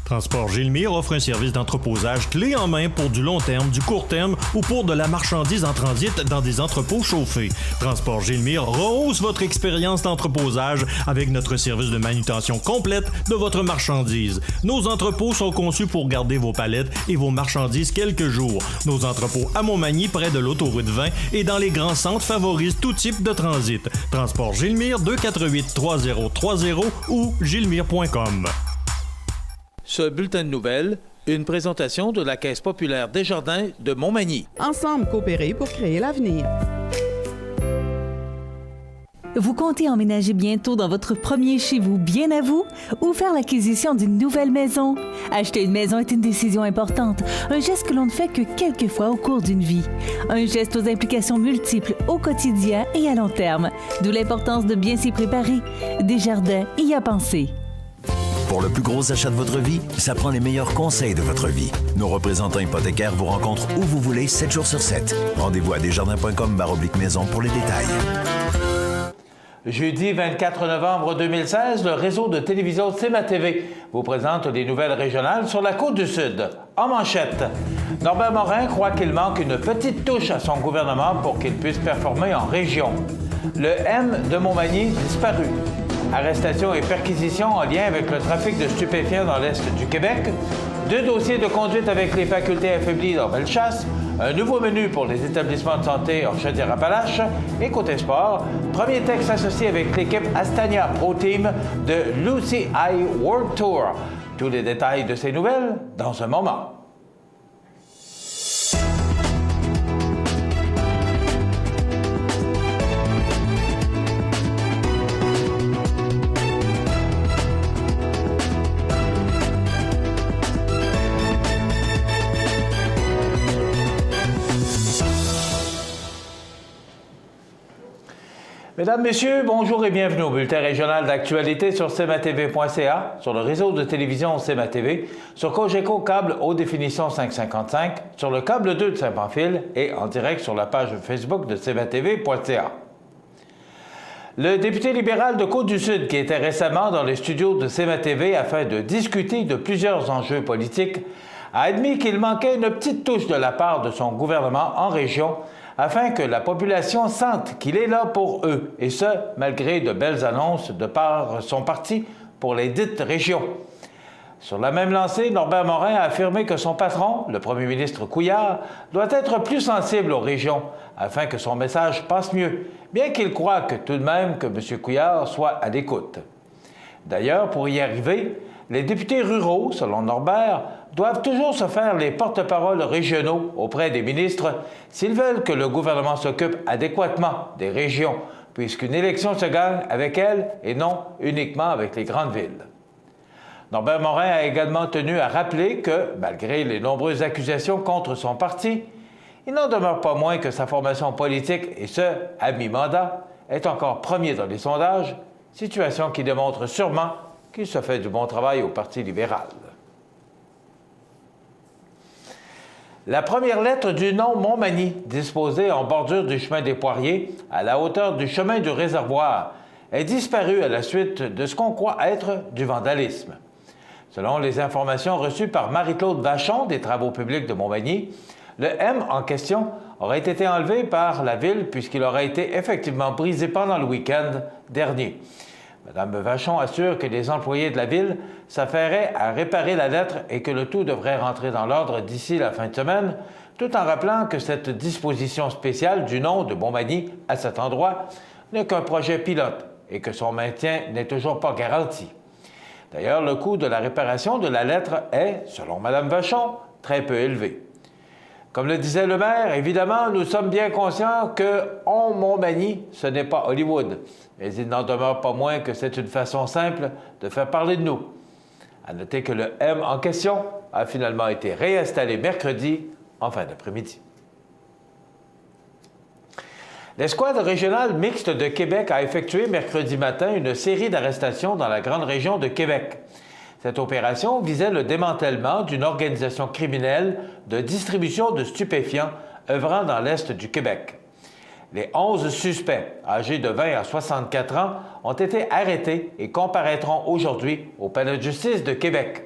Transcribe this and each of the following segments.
Transport Gilmire offre un service d'entreposage clé en main pour du long terme, du court terme ou pour de la marchandise en transit dans des entrepôts chauffés. Transport Gilmire rehausse votre expérience d'entreposage avec notre service de manutention complète de votre marchandise. Nos entrepôts sont conçus pour garder vos palettes et vos marchandises quelques jours. Nos entrepôts à Montmagny, près de l'autoroute 20 et dans les grands centres favorisent tout type de transit. Transport Gilmire 248-3030 ou gilmire.com. Ce bulletin de nouvelles, une présentation de la Caisse populaire Desjardins de Montmagny. Ensemble coopérer pour créer l'avenir. Vous comptez emménager bientôt dans votre premier chez vous bien à vous ou faire l'acquisition d'une nouvelle maison? Acheter une maison est une décision importante, un geste que l'on ne fait que quelques fois au cours d'une vie. Un geste aux implications multiples au quotidien et à long terme, d'où l'importance de bien s'y préparer. Desjardins y a pensé. Pour le plus gros achat de votre vie, ça prend les meilleurs conseils de votre vie. Nos représentants hypothécaires vous rencontrent où vous voulez, 7 jours sur 7. Rendez-vous à desjardins.com/maison pour les détails. Jeudi 24 novembre 2016, le réseau de télévision CMA-TV vous présente les nouvelles régionales sur la Côte-du-Sud. En manchette, Norbert Morin croit qu'il manque une petite touche à son gouvernement pour qu'il puisse performer en région. Le M de Montmagny disparu. Arrestation et perquisition en lien avec le trafic de stupéfiants dans l'Est du Québec. 2 dossiers de conduite avec les facultés affaiblies dans Bellechasse. Un nouveau menu pour les établissements de santé en Chaudière-Appalaches. Et côté sport, premier texte associé avec l'équipe Astania Pro Team de Lucy I World Tour. Tous les détails de ces nouvelles dans un moment. Mesdames, Messieurs, bonjour et bienvenue au bulletin régional d'actualité sur cmatv.ca, sur le réseau de télévision CMA-TV, sur Cogeco Câble Haute Définition 555, sur le câble 2 de Saint-Pamphile et en direct sur la page Facebook de cmatv.ca. Le député libéral de Côte-du-Sud, qui était récemment dans les studios de CMA-TV afin de discuter de plusieurs enjeux politiques, a admis qu'il manquait une petite touche de la part de son gouvernement en région afin que la population sente qu'il est là pour eux, et ce, malgré de belles annonces de par son parti pour les dites régions. Sur la même lancée, Norbert Morin a affirmé que son patron, le premier ministre Couillard, doit être plus sensible aux régions afin que son message passe mieux, bien qu'il croit que tout de même que M. Couillard soit à l'écoute. D'ailleurs, pour y arriver, les députés ruraux, selon Norbert, doivent toujours se faire les porte-paroles régionaux auprès des ministres s'ils veulent que le gouvernement s'occupe adéquatement des régions, puisqu'une élection se gagne avec elles et non uniquement avec les grandes villes. Norbert Morin a également tenu à rappeler que, malgré les nombreuses accusations contre son parti, il n'en demeure pas moins que sa formation politique, et ce, à mi-mandat, est encore premier dans les sondages, situation qui démontre sûrement qu'il se fait du bon travail au Parti libéral. La première lettre du nom Montmagny, disposée en bordure du chemin des Poiriers, à la hauteur du chemin du réservoir, est disparue à la suite de ce qu'on croit être du vandalisme. Selon les informations reçues par Marie-Claude Vachon des Travaux publics de Montmagny, le M en question aurait été enlevé par la ville puisqu'il aurait été effectivement brisé pendant le week-end dernier. Mme Vachon assure que les employés de la ville s'affairaient à réparer la lettre et que le tout devrait rentrer dans l'ordre d'ici la fin de semaine, tout en rappelant que cette disposition spéciale du nom de Montmagny à cet endroit n'est qu'un projet pilote et que son maintien n'est toujours pas garanti. D'ailleurs, le coût de la réparation de la lettre est, selon Mme Vachon, très peu élevé. Comme le disait le maire, évidemment, nous sommes bien conscients que Montmagny, ce n'est pas Hollywood, mais il n'en demeure pas moins que c'est une façon simple de faire parler de nous. À noter que le M en question a finalement été réinstallé mercredi en fin d'après-midi. L'escouade régionale mixte de Québec a effectué mercredi matin une série d'arrestations dans la grande région de Québec. Cette opération visait le démantèlement d'une organisation criminelle de distribution de stupéfiants œuvrant dans l'Est du Québec. Les 11 suspects, âgés de 20 à 64 ans, ont été arrêtés et comparaîtront aujourd'hui au Palais de justice de Québec.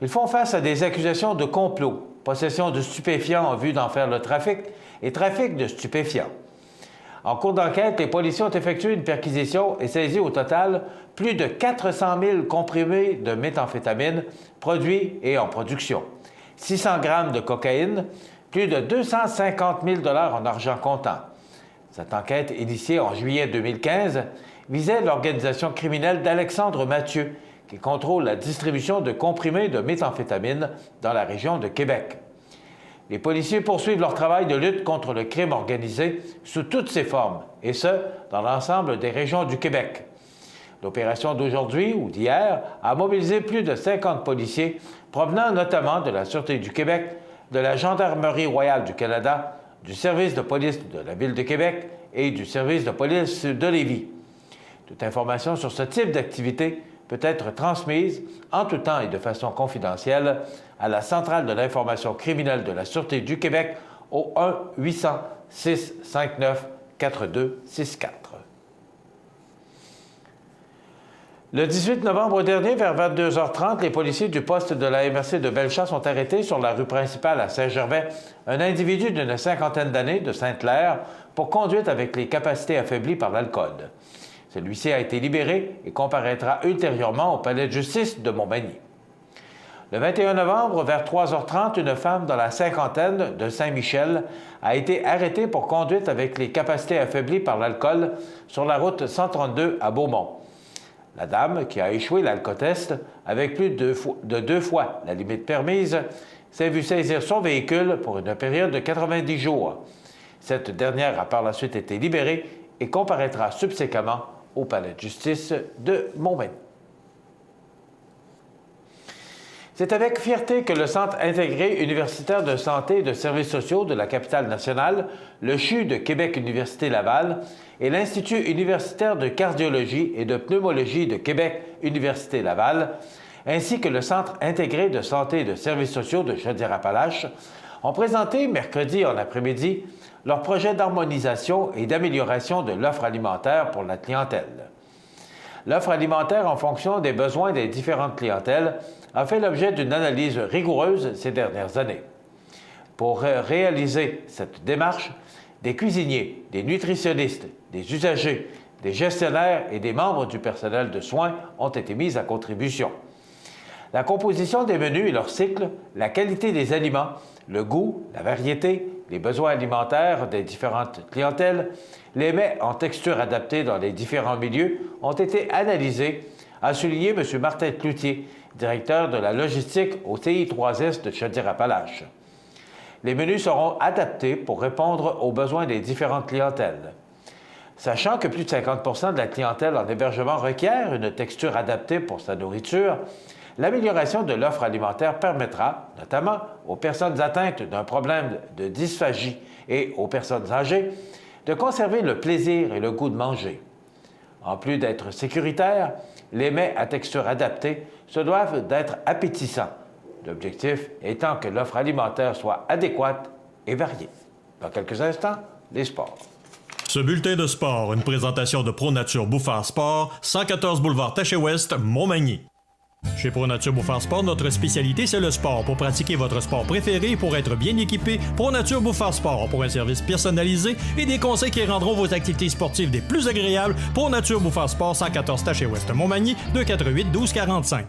Ils font face à des accusations de complot, possession de stupéfiants en vue d'en faire le trafic et trafic de stupéfiants. En cours d'enquête, les policiers ont effectué une perquisition et saisi au total plus de 400 000 comprimés de méthamphétamine produits et en production, 600 grammes de cocaïne, plus de 250 000 $ en argent comptant. Cette enquête, initiée en juillet 2015, visait l'organisation criminelle d'Alexandre Mathieu, qui contrôle la distribution de comprimés de méthamphétamine dans la région de Québec. Les policiers poursuivent leur travail de lutte contre le crime organisé sous toutes ses formes, et ce, dans l'ensemble des régions du Québec. L'opération d'aujourd'hui ou d'hier a mobilisé plus de 50 policiers provenant notamment de la Sûreté du Québec, de la Gendarmerie royale du Canada, du service de police de la Ville de Québec et du service de police de Lévis. Toute information sur ce type d'activité peut être transmise en tout temps et de façon confidentielle à la Centrale de l'information criminelle de la Sûreté du Québec au 1-800-659-4264. Le 18 novembre dernier, vers 22h30, les policiers du poste de la MRC de Bellechasse ont arrêté sur la rue principale à Saint-Gervais un individu d'une cinquantaine d'années de Sainte-Claire pour conduite avec les capacités affaiblies par l'alcool. Celui-ci a été libéré et comparaîtra ultérieurement au palais de justice de Montmagny. Le 21 novembre, vers 3h30, une femme dans la cinquantaine de Saint-Michel a été arrêtée pour conduite avec les capacités affaiblies par l'alcool sur la route 132 à Beaumont. La dame, qui a échoué l'alcotest avec plus de deux fois la limite permise, s'est vue saisir son véhicule pour une période de 90 jours. Cette dernière a par la suite été libérée et comparaîtra subséquemment au palais de justice de Montmagny. C'est avec fierté que le Centre intégré universitaire de santé et de services sociaux de la capitale nationale, le CHU de Québec Université Laval et l'Institut universitaire de cardiologie et de pneumologie de Québec Université Laval, ainsi que le Centre intégré de santé et de services sociaux de Chaudière-Appalaches, ont présenté mercredi en après-midi leur projet d'harmonisation et d'amélioration de l'offre alimentaire pour la clientèle. L'offre alimentaire en fonction des besoins des différentes clientèles a fait l'objet d'une analyse rigoureuse ces dernières années. Pour réaliser cette démarche, des cuisiniers, des nutritionnistes, des usagers, des gestionnaires et des membres du personnel de soins ont été mis à contribution. La composition des menus et leur cycle, la qualité des aliments, le goût, la variété, les besoins alimentaires des différentes clientèles, les mets en texture adaptée dans les différents milieux ont été analysés, a souligné M. Martin Cloutier, directeur de la logistique au TI3S de Chaudière-Appalaches. Les menus seront adaptés pour répondre aux besoins des différentes clientèles. Sachant que plus de 50 % de la clientèle en hébergement requiert une texture adaptée pour sa nourriture, l'amélioration de l'offre alimentaire permettra, notamment aux personnes atteintes d'un problème de dysphagie et aux personnes âgées, de conserver le plaisir et le goût de manger. En plus d'être sécuritaires, les mets à texture adaptée se doivent d'être appétissants, l'objectif étant que l'offre alimentaire soit adéquate et variée. Dans quelques instants, les sports. Ce bulletin de sport, une présentation de ProNature Bouffard Sport, 114 boulevard Taché-Ouest, Montmagny. Chez ProNature Bouffard Sport, notre spécialité, c'est le sport. Pour pratiquer votre sport préféré et pour être bien équipé, ProNature Bouffard Sport. Pour un service personnalisé et des conseils qui rendront vos activités sportives des plus agréables, ProNature Bouffard Sport, 114 Taché-Ouest, Montmagny, 248-1245.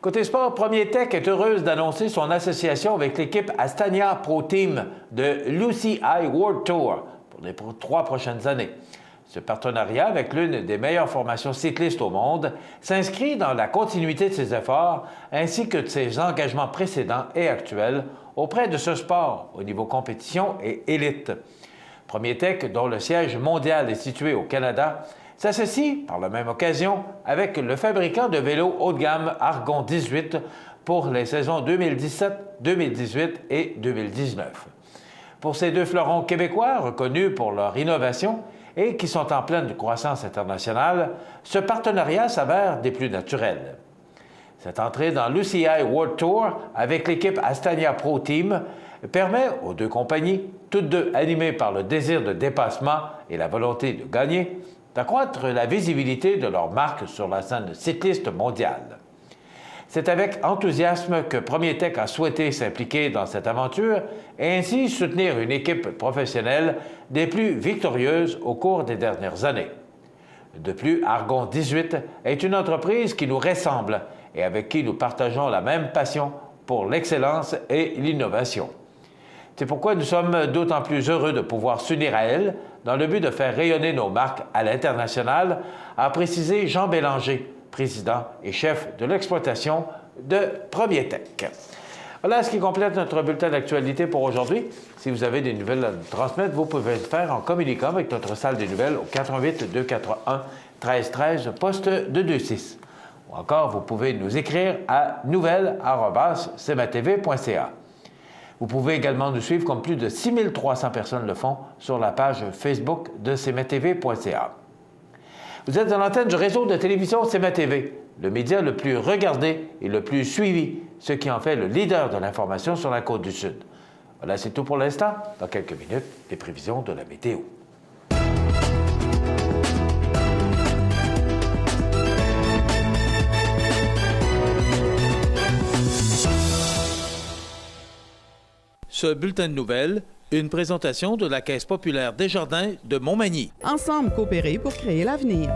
Côté sport, Premier Tech est heureuse d'annoncer son association avec l'équipe Astana Pro Team de l'UCI World Tour pour les 3 prochaines années. Ce partenariat avec l'une des meilleures formations cyclistes au monde s'inscrit dans la continuité de ses efforts ainsi que de ses engagements précédents et actuels auprès de ce sport au niveau compétition et élite. Premier Tech, dont le siège mondial est situé au Canada, s'associe par la même occasion avec le fabricant de vélos haut de gamme Argon 18 pour les saisons 2017, 2018 et 2019. Pour ces deux fleurons québécois reconnus pour leur innovation et qui sont en pleine croissance internationale, ce partenariat s'avère des plus naturels. Cette entrée dans l'UCI World Tour avec l'équipe Astana Pro Team permet aux deux compagnies, toutes deux animées par le désir de dépassement et la volonté de gagner, d'accroître la visibilité de leur marque sur la scène cycliste mondiale. C'est avec enthousiasme que Premier Tech a souhaité s'impliquer dans cette aventure et ainsi soutenir une équipe professionnelle des plus victorieuses au cours des dernières années. De plus, Argon 18 est une entreprise qui nous ressemble et avec qui nous partageons la même passion pour l'excellence et l'innovation. C'est pourquoi nous sommes d'autant plus heureux de pouvoir s'unir à elle dans le but de faire rayonner nos marques à l'international, a précisé Jean Bélanger, président et chef de l'exploitation de Premier Tech. Voilà ce qui complète notre bulletin d'actualité pour aujourd'hui. Si vous avez des nouvelles à nous transmettre, vous pouvez le faire en communiquant avec notre salle des nouvelles au 88 241 1313 poste 226. Ou encore, vous pouvez nous écrire à nouvelles@cmatv.ca. Vous pouvez également nous suivre comme plus de 6300 personnes le font sur la page Facebook de cmatv.ca. Vous êtes à l'antenne du réseau de télévision CMA-TV, le média le plus regardé et le plus suivi, ce qui en fait le leader de l'information sur la Côte-du-Sud. Voilà, c'est tout pour l'instant. Dans quelques minutes, les prévisions de la météo. Ce bulletin de nouvelles, une présentation de la Caisse populaire Desjardins de Montmagny. Ensemble coopérer pour créer l'avenir.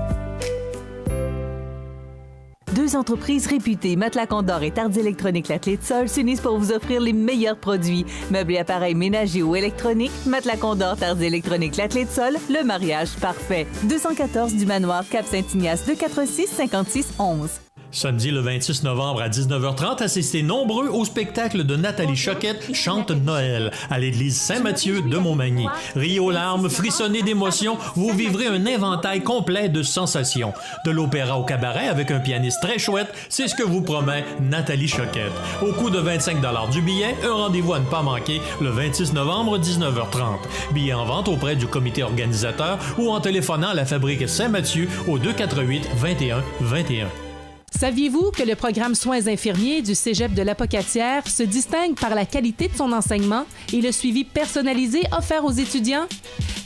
Deux entreprises réputées, Matelas Condor et Tardy Électronique La Clé de Sol, s'unissent pour vous offrir les meilleurs produits. Meubles et appareils ménagers ou électroniques, Matelas Condor, Tardy Électronique La Clé de Sol, le mariage parfait. 214 du Manoir, Cap-Saint-Ignace, 246-56-11. Samedi le 26 novembre à 19h30, assistez nombreux au spectacle de Nathalie Choquette chante Noël à l'église Saint-Mathieu de Montmagny. Riez aux larmes, frissonnez d'émotion, vous vivrez un inventaire complet de sensations. De l'opéra au cabaret avec un pianiste très chouette, c'est ce que vous promet Nathalie Choquette. Au coût de 25 $ du billet, un rendez-vous à ne pas manquer le 26 novembre 19h30. Billets en vente auprès du comité organisateur ou en téléphonant à la fabrique Saint-Mathieu au 248 21 21. Saviez-vous que le programme Soins infirmiers du Cégep de l'Apocatière se distingue par la qualité de son enseignement et le suivi personnalisé offert aux étudiants?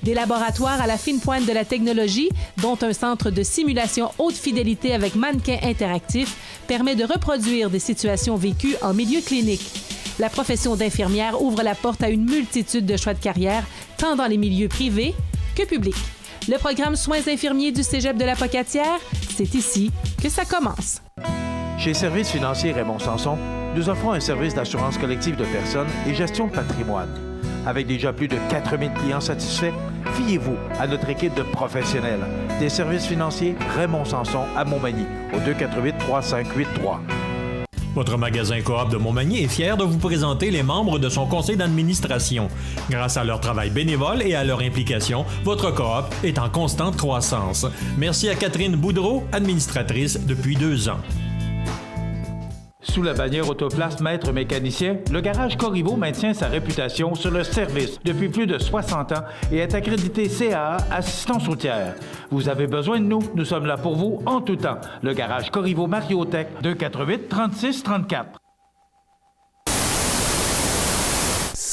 Des laboratoires à la fine pointe de la technologie, dont un centre de simulation haute fidélité avec mannequin interactif, permet de reproduire des situations vécues en milieu clinique. La profession d'infirmière ouvre la porte à une multitude de choix de carrière, tant dans les milieux privés que publics. Le programme Soins infirmiers du Cégep de l'Apocatière, c'est ici que ça commence. Chez Services financiers Raymond Sanson, nous offrons un service d'assurance collective de personnes et gestion de patrimoine. Avec déjà plus de 4000 clients satisfaits, fiez-vous à notre équipe de professionnels. Des services financiers Raymond Sanson à Montmagny, au 248-3583. Votre magasin Coop de Montmagny est fier de vous présenter les membres de son conseil d'administration. Grâce à leur travail bénévole et à leur implication, votre Coop est en constante croissance. Merci à Catherine Boudreau, administratrice depuis 2 ans. Sous la bannière Autoplace Maître Mécanicien, le garage Corriveau maintient sa réputation sur le service depuis plus de 60 ans et est accrédité CAA Assistance routière. Vous avez besoin de nous, nous sommes là pour vous en tout temps. Le garage Corriveau Mariotech, 248-3634.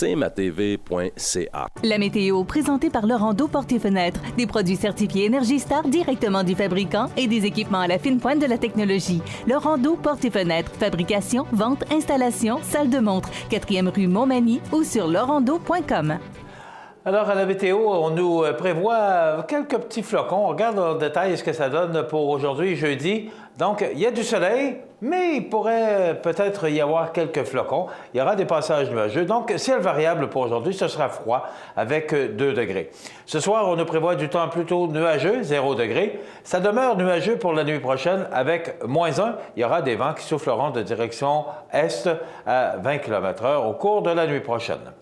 cmatv.ca. La météo, présentée par Laurando Portes et Fenêtres. Des produits certifiés Énergie Star directement du fabricant et des équipements à la fine pointe de la technologie. Laurando Portes et Fenêtres. Fabrication, vente, installation, salle de montre. 4e rue Montmagny ou sur laurando.com. Alors, à la météo, on nous prévoit quelques petits flocons. On regarde en détail ce que ça donne pour aujourd'hui, jeudi. Donc, il y a du soleil, mais il pourrait peut-être y avoir quelques flocons. Il y aura des passages nuageux. Donc, ciel variable pour aujourd'hui, ce sera froid avec 2 degrés. Ce soir, on nous prévoit du temps plutôt nuageux, 0 degré. Ça demeure nuageux pour la nuit prochaine avec -1. Il y aura des vents qui souffleront de direction est à 20 km/h au cours de la nuit prochaine.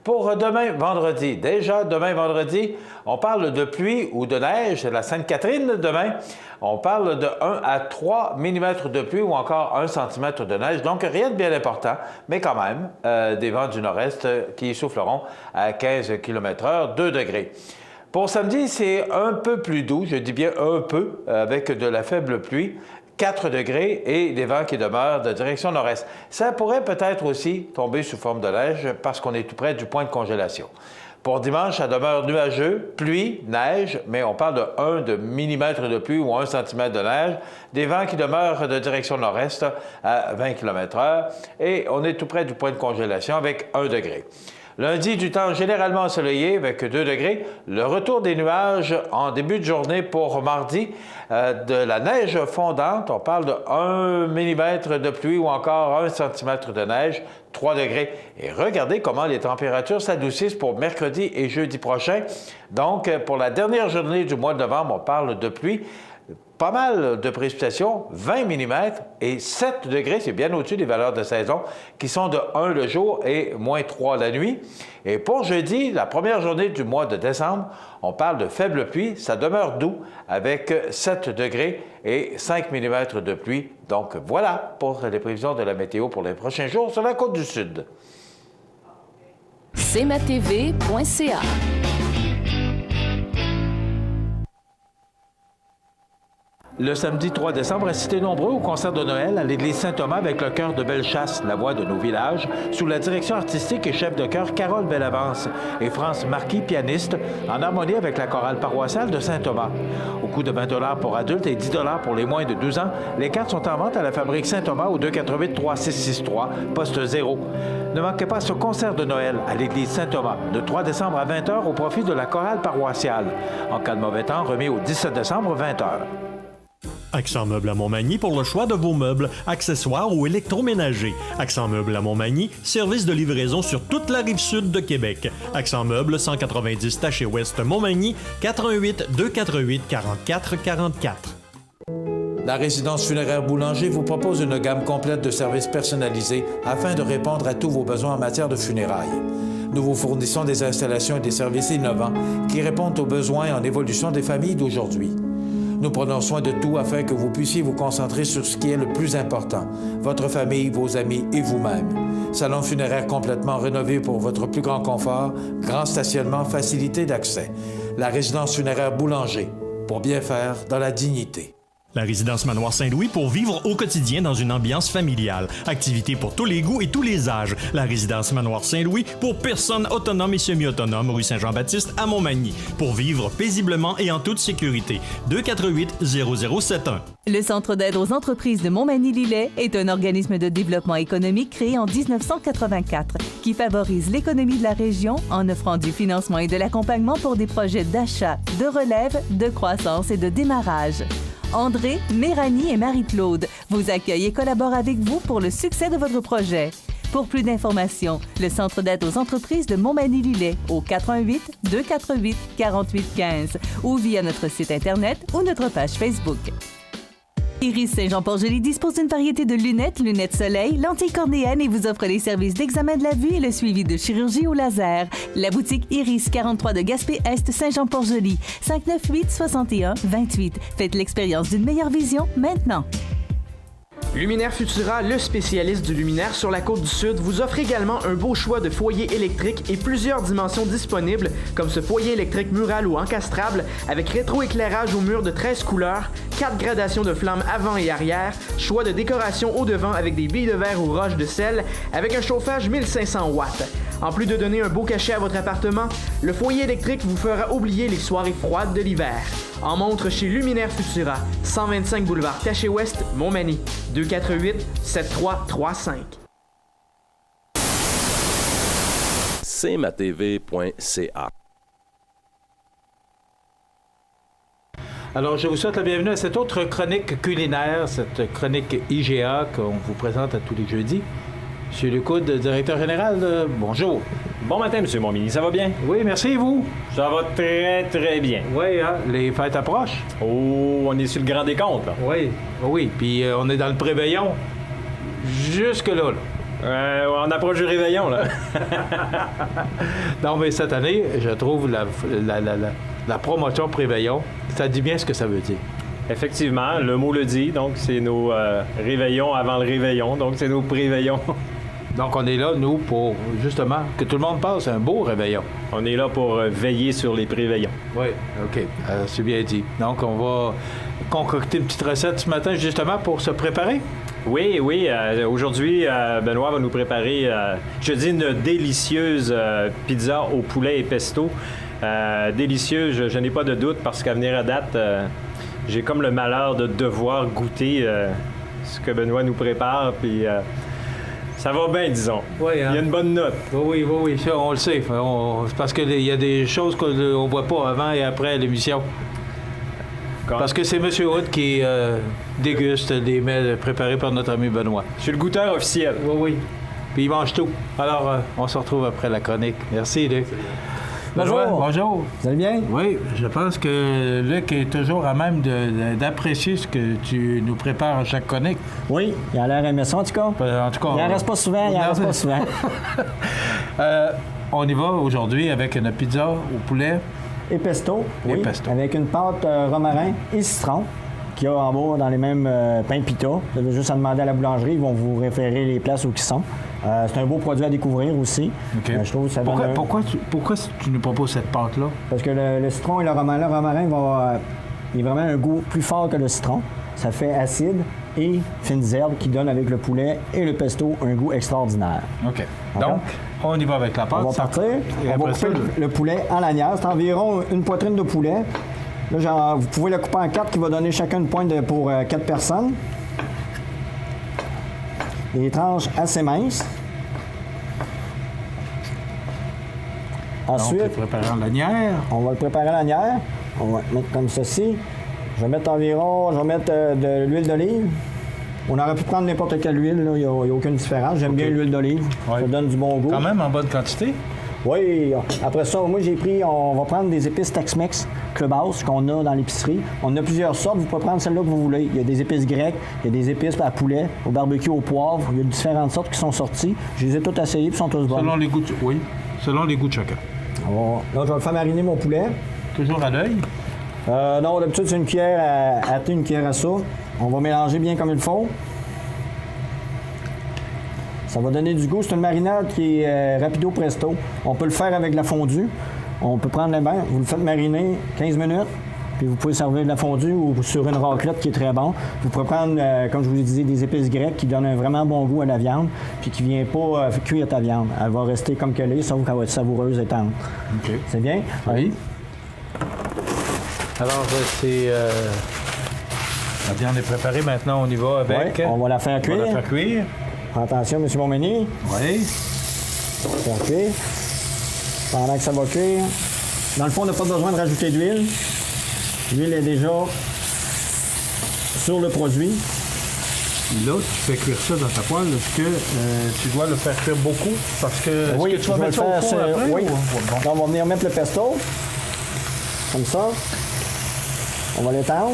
Pour demain, vendredi, déjà demain, vendredi, on parle de pluie ou de neige, c'est la Sainte-Catherine demain. On parle de 1 à 3 mm de pluie ou encore 1 cm de neige, donc rien de bien important, mais quand même des vents du nord-est qui souffleront à 15 km/h, 2 degrés. Pour samedi, c'est un peu plus doux, je dis bien un peu, avec de la faible pluie. 4 degrés et des vents qui demeurent de direction nord-est. Ça pourrait peut-être aussi tomber sous forme de neige parce qu'on est tout près du point de congélation. Pour dimanche, ça demeure nuageux, pluie, neige, mais on parle de 1 millimètre de pluie ou 1 centimètre de neige. Des vents qui demeurent de direction nord-est à 20 km/h. Et on est tout près du point de congélation avec 1 degré. Lundi, du temps généralement ensoleillé avec 2 degrés. Le retour des nuages en début de journée pour mardi. De la neige fondante, on parle de 1 millimètre de pluie ou encore 1 centimètre de neige, 3 degrés. Et regardez comment les températures s'adoucissent pour mercredi et jeudi prochain. Donc, pour la dernière journée du mois de novembre, on parle de pluie. Pas mal de précipitations, 20 mm et 7 degrés, c'est bien au-dessus des valeurs de saison, qui sont de 1 le jour et moins 3 la nuit. Et pour jeudi, la première journée du mois de décembre, on parle de faible pluie, ça demeure doux avec 7 degrés et 5 mm de pluie. Donc voilà pour les prévisions de la météo pour les prochains jours sur la côte du Sud. cmatv.ca. Le samedi 3 décembre, assistez nombreux au concert de Noël à l'église Saint-Thomas avec le chœur de Bellechasse, la voix de nos villages, sous la direction artistique et chef de chœur Carole Bellavance et France Marquis, pianiste, en harmonie avec la chorale paroissiale de Saint-Thomas. Au coût de 20 $ pour adultes et 10 $ pour les moins de 12 ans, les cartes sont en vente à la fabrique Saint-Thomas au 248-3663, poste 0. Ne manquez pas ce concert de Noël à l'église Saint-Thomas, le 3 décembre à 20h au profit de la chorale paroissiale. En cas de mauvais temps, remis au 17 décembre, 20h. Accent Meubles à Montmagny pour le choix de vos meubles, accessoires ou électroménagers. Accent Meubles à Montmagny, service de livraison sur toute la rive sud de Québec. Accent Meubles, 190 Taché Ouest Montmagny, 418 248 44 44. La résidence funéraire Boulanger vous propose une gamme complète de services personnalisés afin de répondre à tous vos besoins en matière de funérailles. Nous vous fournissons des installations et des services innovants qui répondent aux besoins en évolution des familles d'aujourd'hui. Nous prenons soin de tout afin que vous puissiez vous concentrer sur ce qui est le plus important, votre famille, vos amis et vous-même. Salon funéraire complètement rénové pour votre plus grand confort, grand stationnement, facilité d'accès. La résidence funéraire Boulanger, pour bien faire dans la dignité. La résidence Manoir Saint-Louis pour vivre au quotidien dans une ambiance familiale. Activités pour tous les goûts et tous les âges. La résidence Manoir Saint-Louis pour personnes autonomes et semi-autonomes, rue Saint-Jean-Baptiste à Montmagny. Pour vivre paisiblement et en toute sécurité. 248-0071. Le Centre d'aide aux entreprises de Montmagny-Lillet est un organisme de développement économique créé en 1984 qui favorise l'économie de la région en offrant du financement et de l'accompagnement pour des projets d'achat, de relève, de croissance et de démarrage. André, Méranie et Marie-Claude vous accueillent et collaborent avec vous pour le succès de votre projet. Pour plus d'informations, le Centre d'aide aux entreprises de Montmagny-Lillet au 418-248-4815 ou via notre site Internet ou notre page Facebook. Iris Saint-Jean-Port-Joli dispose d'une variété de lunettes, lunettes soleil, lentilles cornéennes et vous offre les services d'examen de la vue et le suivi de chirurgie au laser. La boutique Iris 43 de Gaspé-Est, Saint-Jean-Port-Joli, 598-61-28. Faites l'expérience d'une meilleure vision maintenant. Luminaire Futura, le spécialiste du luminaire sur la côte du Sud, vous offre également un beau choix de foyers électriques et plusieurs dimensions disponibles, comme ce foyer électrique mural ou encastrable, avec rétroéclairage au mur de 13 couleurs, 4 gradations de flammes avant et arrière, choix de décoration au devant avec des billes de verre ou roches de sel, avec un chauffage 1500 watts. En plus de donner un beau cachet à votre appartement, le foyer électrique vous fera oublier les soirées froides de l'hiver. En montre chez Luminaire Futura, 125 boulevard Taché-Ouest, Montmagny, 248-7335. cmatv.ca. Alors, je vous souhaite la bienvenue à cette autre chronique culinaire, cette chronique IGA qu'on vous présente à tous les jeudis. Monsieur Lecoud, directeur général, bonjour. Bon matin, M. Montminy, ça va bien? Oui, merci, et vous? Ça va très, très bien. Oui, hein, les fêtes approchent. Oh, on est sur le grand décompte, là. Oui, puis on est dans le préveillon. Jusque-là, là. On approche du réveillon, là. Non, mais cette année, je trouve la promotion préveillon, ça dit bien ce que ça veut dire. Effectivement, le mot le dit, donc c'est nos réveillons avant le réveillon, donc c'est nos préveillons. Donc on est là, nous, pour justement que tout le monde passe un beau réveillon. On est là pour veiller sur les préveillons. Oui, OK, c'est bien dit. Donc on va concocter une petite recette ce matin justement pour se préparer. Oui. Aujourd'hui, Benoît va nous préparer, une délicieuse pizza au poulet et pesto. Délicieuse, je n'ai pas de doute, parce qu'à venir à date, j'ai comme le malheur de devoir goûter ce que Benoît nous prépare, puis ça va bien, disons. Oui, hein? Il y a une bonne note. Oui, ça, on le sait. Parce qu'il y a des choses qu'on ne voit pas avant et après l'émission. Parce que c'est M. Hood qui déguste les mets préparés par notre ami Benoît. Je suis le goûteur officiel. Oui. Puis il mange tout. Alors, on se retrouve après la chronique. Merci, Luc. Bonjour. Bonjour. Vous allez bien? Oui, je pense que Luc est toujours à même d'apprécier ce que tu nous prépares à chaque chronique. Oui, il a l'air aimé ça, en tout cas. En tout cas, il en reste pas souvent, On y va aujourd'hui avec une pizza au poulet. Et pesto, oui, avec une pâte romarin et citron qu'il y a en bas dans les mêmes pains pita. Vous avez juste à demander à la boulangerie, ils vont vous référer les places où ils sont. C'est un beau produit à découvrir aussi. Okay. Je trouve que ça pourquoi tu nous proposes cette pâte-là? Parce que le citron et le romarin il a vraiment un goût plus fort que le citron. Ça fait acide et fines herbes qui donnent avec le poulet et le pesto un goût extraordinaire. OK. Donc, on y va avec la pâte. On va partir. On va couper le poulet en lanière. C'est environ une poitrine de poulet. Là, vous pouvez le couper en 4 qui va donner chacun une pointe pour 4 personnes. Des tranches assez minces. Ensuite, on va le préparer en lanière. On va le préparer en lanière. On va le mettre comme ceci. Je vais mettre de l'huile d'olive. On aurait pu prendre n'importe quelle huile, il n'y a aucune différence. J'aime bien l'huile d'olive. Ouais. Ça donne du bon goût. Quand même en bonne quantité? Oui. Après ça, moi, on va prendre des épices Tex-Mex Clubhouse qu'on a dans l'épicerie. On a plusieurs sortes. Vous pouvez prendre celle-là que vous voulez. Il y a des épices grecques, il y a des épices à poulet, au barbecue, au poivre. Il y a différentes sortes qui sont sorties. Je les ai toutes essayées et sont tous bonnes. Selon les goûts de chacun. Là, je vais le faire mariner mon poulet. Toujours à l'œil? Non, d'habitude, c'est une cuillère à thé, une cuillère à soupe. On va mélanger bien comme il faut. Ça va donner du goût. C'est une marinade qui est rapido presto. On peut le faire avec de la fondue. On peut prendre le bain, vous le faites mariner 15 minutes, puis vous pouvez servir de la fondue ou sur une raclette qui est très bon. Vous pouvez prendre, comme je vous disais, des épices grecques qui donnent un vraiment bon goût à la viande, puis qui ne vient pas cuire ta viande. Elle va rester comme qu'elle est, sauf qu'elle va être savoureuse et tendre. OK. C'est bien? Oui. Alors, la viande est préparée. Maintenant, on y va avec... Oui, on va la faire cuire. Attention, M. Montmagny. Oui. Faire cuire. Pendant que ça va cuire. Dans le fond, on n'a pas besoin de rajouter d'huile. L'huile est déjà sur le produit. Là, tu fais cuire ça dans ta poêle. Est-ce que tu dois le faire cuire beaucoup? Parce que, oui, est-ce que tu vas mettre ça au four après? Oui. Donc, on va venir mettre le pesto. Comme ça. On va l'étendre.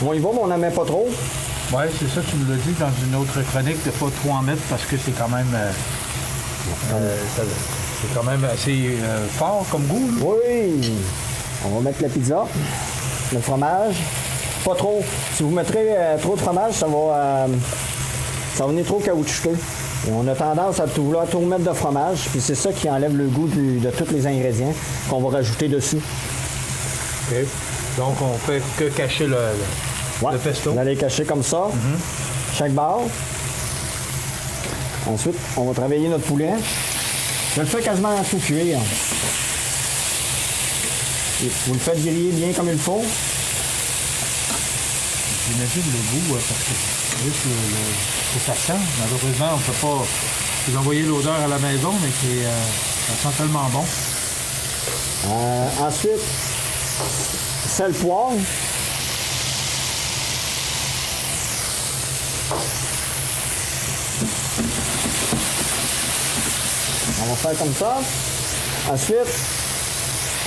On y va, mais on n'en met pas trop. Oui, c'est ça, tu me l'as dit dans une autre chronique, de ne pas trop en mettre parce que c'est quand même... c'est quand même assez fort comme goût. Là. Oui. On va mettre la pizza, le fromage. Pas trop. Si vous mettrez trop de fromage, ça va venir trop caoutchouteux. Et on a tendance à vouloir tout remettre de fromage, puis c'est ça qui enlève le goût de tous les ingrédients qu'on va rajouter dessus. OK. Donc, on fait que cacher le pesto. Vous allez cacher comme ça, chaque barre. Ensuite, on va travailler notre poulet. Je le fais quasiment à tout cuire. Et vous le faites griller bien comme il faut. J'imagine le goût, parce que c'est juste ça sent. Malheureusement, on ne peut pas vous envoyer l'odeur à la maison, mais ça sent tellement bon. Ensuite, sel, poivre. On va faire comme ça. Ensuite,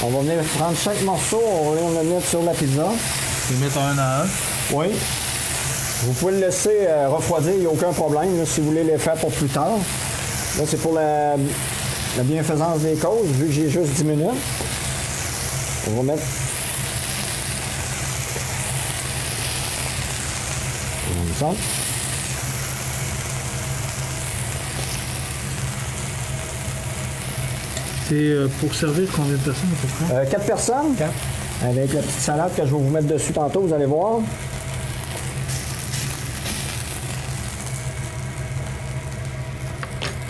on va venir prendre chaque morceau, on va le mettre sur la pizza. Tu le mettre un à un? Oui. Vous pouvez le laisser refroidir, il n'y a aucun problème là, si vous voulez les faire pour plus tard. Là, c'est pour la bienfaisance des causes, vu que j'ai juste 10 minutes. On va mettre... Comme ça. C'est pour servir combien de personnes à peu près? 4 personnes. 4. avec la petite salade que je vais vous mettre dessus tantôt, vous allez voir.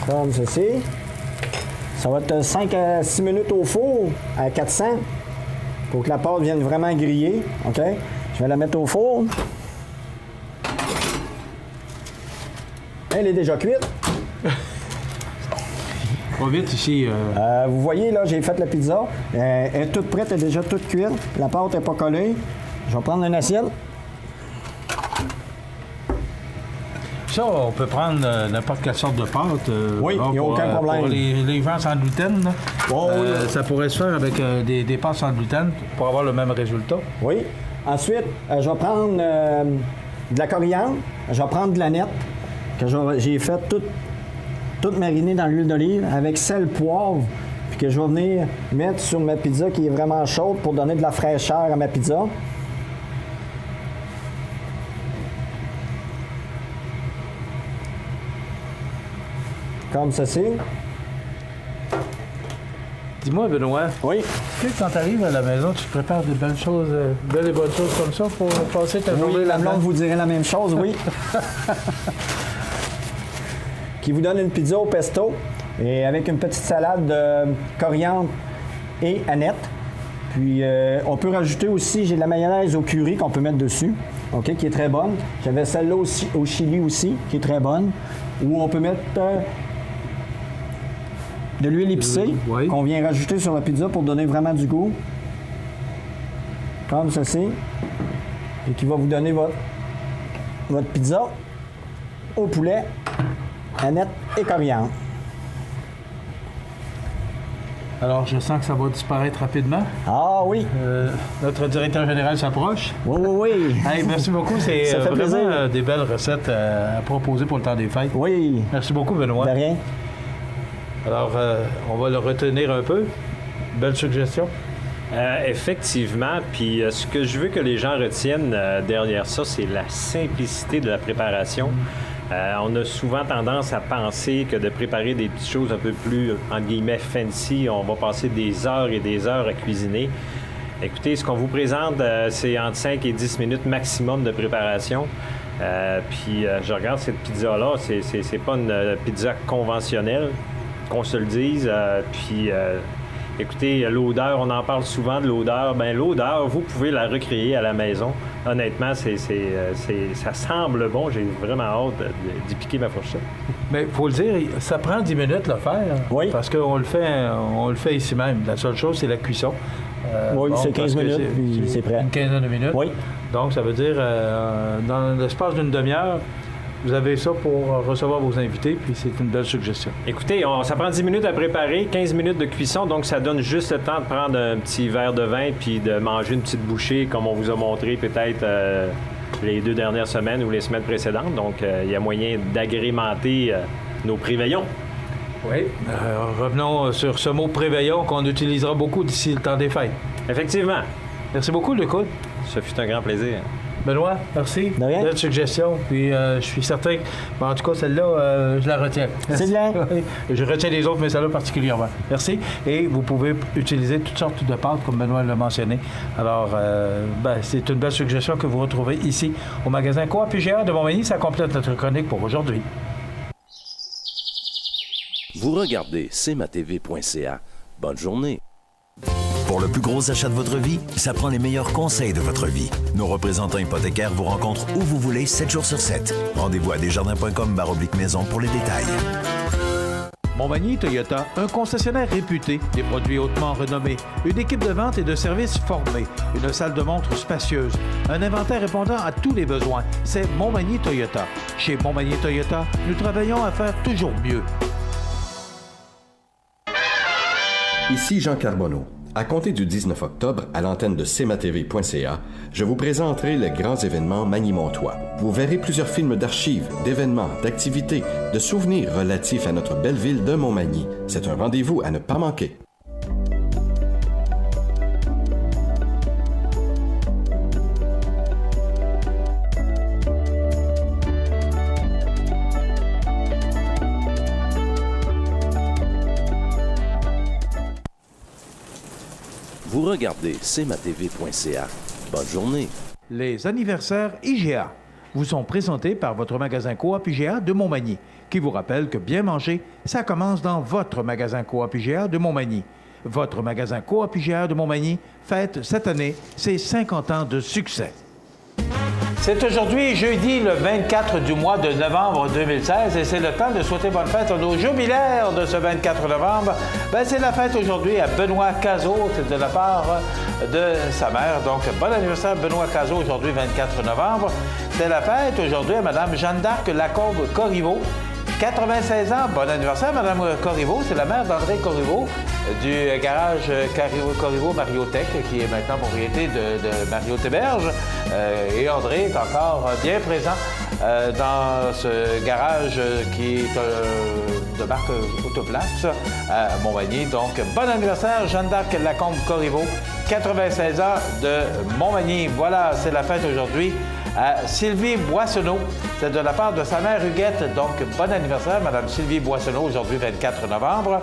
Comme ceci. Ça va être 5 à 6 minutes au four à 400 pour que la pâte vienne vraiment griller. OK? Je vais la mettre au four. Elle est déjà cuite. Pas vite ici. Vous voyez, là, j'ai fait la pizza. Elle est toute prête, elle est déjà toute cuite. La pâte n'est pas collée. Je vais prendre une assiette. Ça, on peut prendre n'importe quelle sorte de pâte. Oui, il n'y a aucun problème. Pour les gens sans gluten, là, oui. Ça pourrait se faire avec des pâtes sans gluten pour avoir le même résultat. Oui. Ensuite, je vais prendre de la coriandre. Je vais prendre de la nette que j'ai fait toute marinée dans l'huile d'olive avec sel, poivre, puis que je vais venir mettre sur ma pizza qui est vraiment chaude pour donner de la fraîcheur à ma pizza. Comme ceci. Dis-moi, Benoît. Oui. Est-ce que quand tu arrives à la maison, tu te prépares de belles et bonnes choses comme ça pour passer ta journée Oui, la là-dedans? blonde vous dirait la même chose, oui. Qui vous donne une pizza au pesto et avec une petite salade de coriandre et aneth. Puis on peut rajouter aussi, j'ai de la mayonnaise au curry qu'on peut mettre dessus, OK, qui est très bonne. J'avais celle-là aussi au chili aussi, qui est très bonne. Ou on peut mettre de l'huile épicée qu'on vient rajouter sur la pizza pour donner vraiment du goût. Comme ceci. Et qui va vous donner votre pizza au poulet, aneth et coriandre. Alors, je sens que ça va disparaître rapidement. Ah oui. Notre directeur général s'approche. Oui, oui, oui. Hey, merci beaucoup. C'est Ça fait vraiment plaisir. des belles recettes à proposer pour le temps des fêtes. Oui. Merci beaucoup, Benoît. De rien. Alors, on va le retenir un peu. Belle suggestion. Effectivement, puis ce que je veux que les gens retiennent derrière ça, c'est la simplicité de la préparation. On a souvent tendance à penser que de préparer des petites choses un peu plus, entre guillemets, fancy, on va passer des heures et des heures à cuisiner. Écoutez, ce qu'on vous présente, c'est entre 5 et 10 minutes maximum de préparation. Puis je regarde cette pizza-là, c'est pas une pizza conventionnelle, qu'on se le dise. Puis écoutez, l'odeur, on en parle souvent de l'odeur. Bien, l'odeur, vous pouvez la recréer à la maison. Honnêtement, ça semble bon. J'ai vraiment hâte d'y piquer ma fourchette. Mais il faut le dire, ça prend 10 minutes le faire. Oui. Parce qu'on le fait ici même. La seule chose, c'est la cuisson. Oui, c'est 15 minutes, puis c'est prêt. Une quinzaine de minutes. Oui. Donc, ça veut dire, dans l'espace d'une demi-heure, vous avez ça pour recevoir vos invités, puis c'est une belle suggestion. Écoutez, ça prend 10 minutes à préparer, 15 minutes de cuisson, donc ça donne juste le temps de prendre un petit verre de vin puis de manger une petite bouchée, comme on vous a montré peut-être les 2 dernières semaines ou les semaines précédentes. Donc, il y a moyen d'agrémenter nos préveillons. Oui. Revenons sur ce mot préveillon qu'on utilisera beaucoup d'ici le temps des fêtes. Effectivement. Merci beaucoup, Luc. Ce fut un grand plaisir. Benoît, merci. De rien. Belle suggestion. Puis je suis certain que, en tout cas, celle-là, je la retiens. C'est bien. Je retiens les autres, mais celle-là particulièrement. Merci. Et vous pouvez utiliser toutes sortes de pâtes, comme Benoît l'a mentionné. Alors, c'est une belle suggestion que vous retrouvez ici, au magasin Coop IGA de Montmagny. Ça complète notre chronique pour aujourd'hui. Vous regardez cmatv.ca. Bonne journée. Pour le plus gros achat de votre vie, ça prend les meilleurs conseils de votre vie. Nos représentants hypothécaires vous rencontrent où vous voulez, 7 jours sur 7. Rendez-vous à desjardins.com/maison pour les détails. Montmagny Toyota, un concessionnaire réputé, des produits hautement renommés, une équipe de vente et de services formée, une salle de montre spacieuse, un inventaire répondant à tous les besoins. C'est Montmagny Toyota. Chez Montmagny Toyota, nous travaillons à faire toujours mieux. Ici Jean Carbonneau. À compter du 19 octobre, à l'antenne de cmatv.ca, je vous présenterai les grands événements Magny-Montois. Vous verrez plusieurs films d'archives, d'événements, d'activités, de souvenirs relatifs à notre belle ville de Montmagny. C'est un rendez-vous à ne pas manquer. Vous regardez cmatv.ca. Bonne journée. Les anniversaires IGA vous sont présentés par votre magasin Coop IGA de Montmagny, qui vous rappelle que bien manger, ça commence dans votre magasin Coop IGA de Montmagny. Votre magasin Coop IGA de Montmagny fête cette année ses 50 ans de succès. C'est aujourd'hui, jeudi, le 24 du mois de novembre 2016, et c'est le temps de souhaiter bonne fête à nos jubilaires de ce 24 novembre. C'est la fête aujourd'hui à Benoît Cazot, c'est de la part de sa mère. Donc, bon anniversaire Benoît Cazot, aujourd'hui, 24 novembre. C'est la fête aujourd'hui à Mme Jeanne d'Arc Lacombe Corriveau, 96 ans. Bon anniversaire, Mme Corriveau. C'est la mère d'André Corriveau du garage Corriveau Mariotech, qui est maintenant propriété de Mariothéberge. Et André est encore bien présent dans ce garage qui est de marque Autoplace à Montmagny. Donc, bon anniversaire, Jeanne d'Arc Lacombe Corriveau, 96 ans de Montmagny. Voilà, c'est la fête aujourd'hui à Sylvie Boissonneau. C'est de la part de sa mère Huguette. Donc, bon anniversaire, Mme Sylvie Boissonneau, aujourd'hui 24 novembre.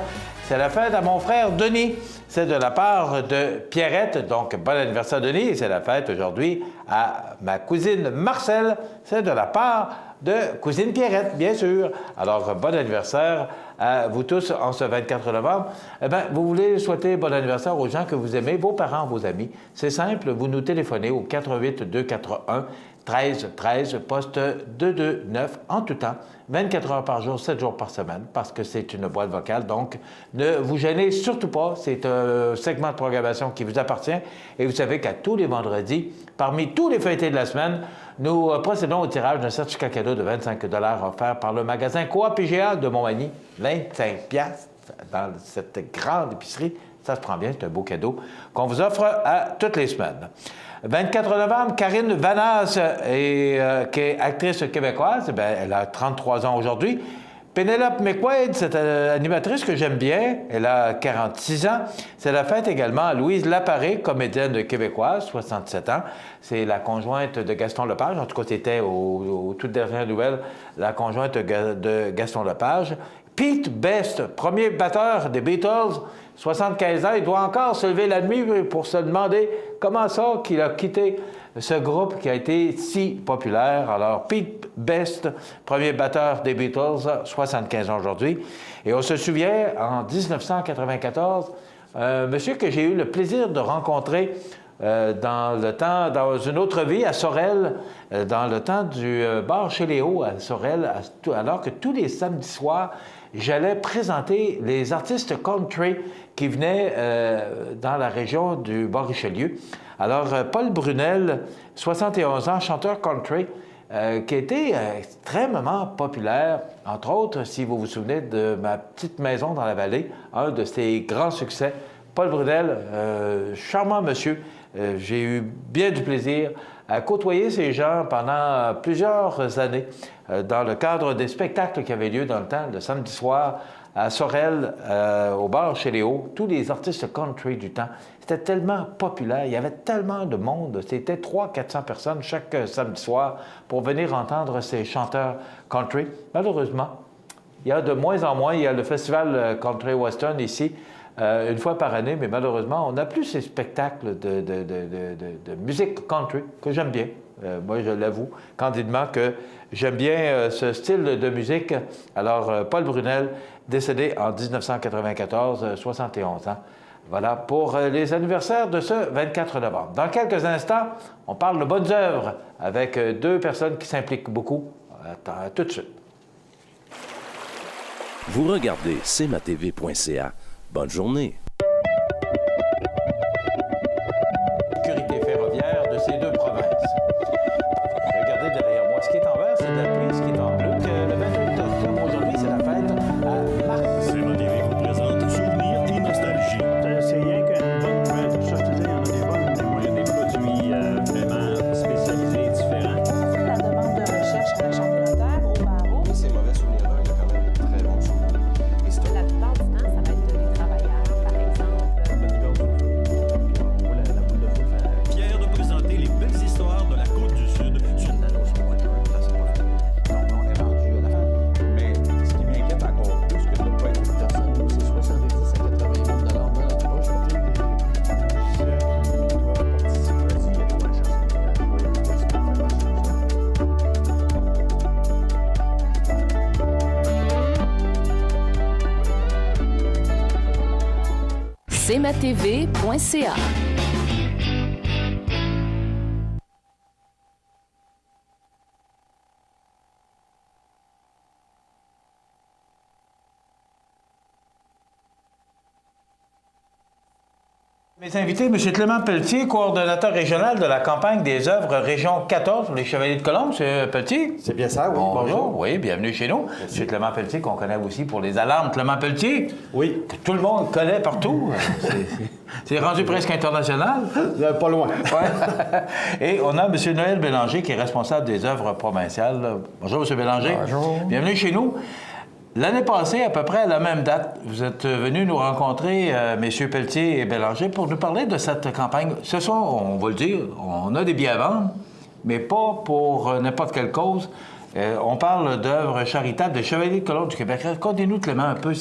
C'est la fête à mon frère Denis. C'est de la part de Pierrette. Donc, bon anniversaire, Denis. Et c'est la fête aujourd'hui à ma cousine Marcel. C'est de la part de cousine Pierrette, bien sûr. Alors, bon anniversaire à vous tous en ce 24 novembre. Eh bien, vous voulez souhaiter bon anniversaire aux gens que vous aimez, vos parents, vos amis. C'est simple, vous nous téléphonez au 88 241 13 13, poste 229, en tout temps, 24 heures par jour, 7 jours par semaine, parce que c'est une boîte vocale. Donc, ne vous gênez surtout pas. C'est un segment de programmation qui vous appartient. Et vous savez qu'à tous les vendredis, parmi tous les feuilletés de la semaine, nous procédons au tirage d'un certificat cadeau de 25 $ offert par le magasin Coop IGA de Montmagny. 25$ dans cette grande épicerie. Ça se prend bien, c'est un beau cadeau qu'on vous offre à toutes les semaines. 24 novembre, Karine Vanasse, qui est actrice québécoise, elle a 33 ans aujourd'hui. Pénélope McQuaid, c'est une animatrice que j'aime bien, elle a 46 ans. C'est la fête également à Louise Laparé, comédienne québécoise, 67 ans. C'est la conjointe de Gaston Lepage, en tout cas c'était aux toutes dernières nouvelles, la conjointe de Gaston Lepage. Pete Best, premier batteur des Beatles, 75 ans, il doit encore se lever la nuit pour se demander comment ça qu'il a quitté ce groupe qui a été si populaire. Alors, Pete Best, premier batteur des Beatles, 75 ans aujourd'hui. Et on se souvient, en 1994, un monsieur que j'ai eu le plaisir de rencontrer dans une autre vie, à Sorel, dans le temps du bar chez Léo, à Sorel, alors que tous les samedis soirs, j'allais présenter les artistes country qui venaient dans la région du Bas-Richelieu. Alors, Paul Brunel, 71 ans, chanteur country, qui a été extrêmement populaire. Entre autres, si vous vous souvenez de Ma petite maison dans la vallée, un de ses grands succès. Paul Brunel, charmant monsieur. J'ai eu bien du plaisir à côtoyer ces gens pendant plusieurs années dans le cadre des spectacles qui avaient lieu dans le temps, le samedi soir, à Sorel, au bar chez Léo, tous les artistes country du temps. C'était tellement populaire, il y avait tellement de monde, c'était 300-400 personnes chaque samedi soir pour venir entendre ces chanteurs country. Malheureusement, il y a de moins en moins, il y a le festival Country Western ici, une fois par année, mais malheureusement, on n'a plus ces spectacles de musique country que j'aime bien. Moi, je l'avoue candidement que j'aime bien ce style de musique. Alors, Paul Brunel, décédé en 1994, 71 ans. Voilà pour les anniversaires de ce 24 novembre. Dans quelques instants, on parle de bonnes œuvres avec deux personnes qui s'impliquent beaucoup. Attends, tout de suite. Vous regardez cmatv.ca. Bonne journée. Sécurité ferroviaire de ces deux provinces. Regardez derrière moi. Ce qui est en vert, c'est de la pluie. Ce qui est en bleu, le 28 octobre, aujourd'hui, c'est la fête à Marc. CMA-TV vous présente Souvenirs et Nostalgie. C'est rien qu'une bonne nouvelle. Pour ça, je te dis, il y en a des bonnes, des moyens, des produits vraiment spécialisés et différents. C'est la demande de recherche à la Chambre de notaire, au barreau. Mais ces mauvais souvenirs-là, il y a quand même de très bons souvenirs. Et c'est La plupart du temps, ça va être des travailleurs, par exemple. Fier de présenter les belles histoires de la Côte du Sud sur une nano sur Water. Là, c'est pas fini. Donc, on cmatv.ca. Mes invités, M. Clément Pelletier, coordonnateur régional de la campagne des œuvres Région 14 pour les Chevaliers de Colombe. M. Pelletier. C'est bien ça, oui. Bonjour. Oui, bienvenue chez nous. M. Clément Pelletier, qu'on connaît aussi pour les alarmes Clément Pelletier. Oui. Que tout le monde connaît partout. C'est rendu presque international. Pas loin. Ouais. Et on a M. Noël Bélanger, qui est responsable des œuvres provinciales. Bonjour, M. Bélanger. Bonjour. Bienvenue chez nous. L'année passée, à peu près à la même date, vous êtes venus nous rencontrer, messieurs Pelletier et Bélanger, pour nous parler de cette campagne. Ce soir, on va le dire, on a des billets à vendre, mais pas pour n'importe quelle cause. On parle d'œuvres charitables des Chevaliers de Colombe du Québec. Racontez-nous, Clément, un peu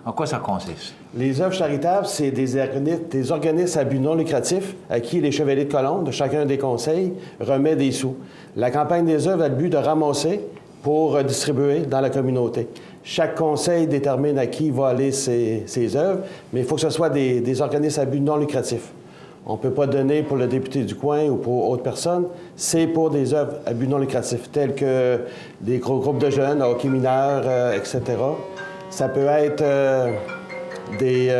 en quoi ça consiste. Les œuvres charitables, c'est des organismes à but non lucratif à qui les Chevaliers de Colombe, de chacun des conseils, remet des sous. La campagne des œuvres a le but de ramasser pour distribuer dans la communauté. Chaque conseil détermine à qui va aller ses œuvres, mais il faut que ce soit des organismes à but non lucratif. On ne peut pas donner pour le député du coin ou pour autre personne. C'est pour des œuvres à but non lucratif, telles que des gros groupes de jeunes, hockey mineur, etc. Ça peut être des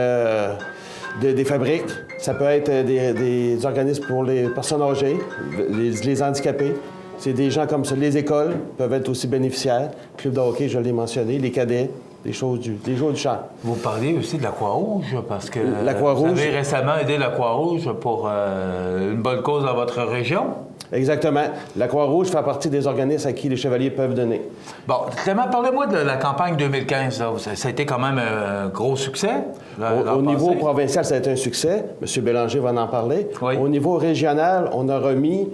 fabriques, ça peut être des organismes pour les personnes âgées, les handicapés. C'est des gens comme ça. Les écoles peuvent être aussi bénéficiaires. Club de hockey, je l'ai mentionné, les cadets, des jours du champ. Vous parliez aussi de la Croix-Rouge, parce que la Croix-Rouge, vous avez récemment aidé la Croix-Rouge pour une bonne cause dans votre région. Exactement. La Croix-Rouge fait partie des organismes à qui les chevaliers peuvent donner. Bon, Clément, parlez-moi de la campagne 2015. Là. Ça a été quand même un gros succès. Au niveau provincial, ça a été un succès. M. Bélanger va en parler. Oui. Au niveau régional, on a remis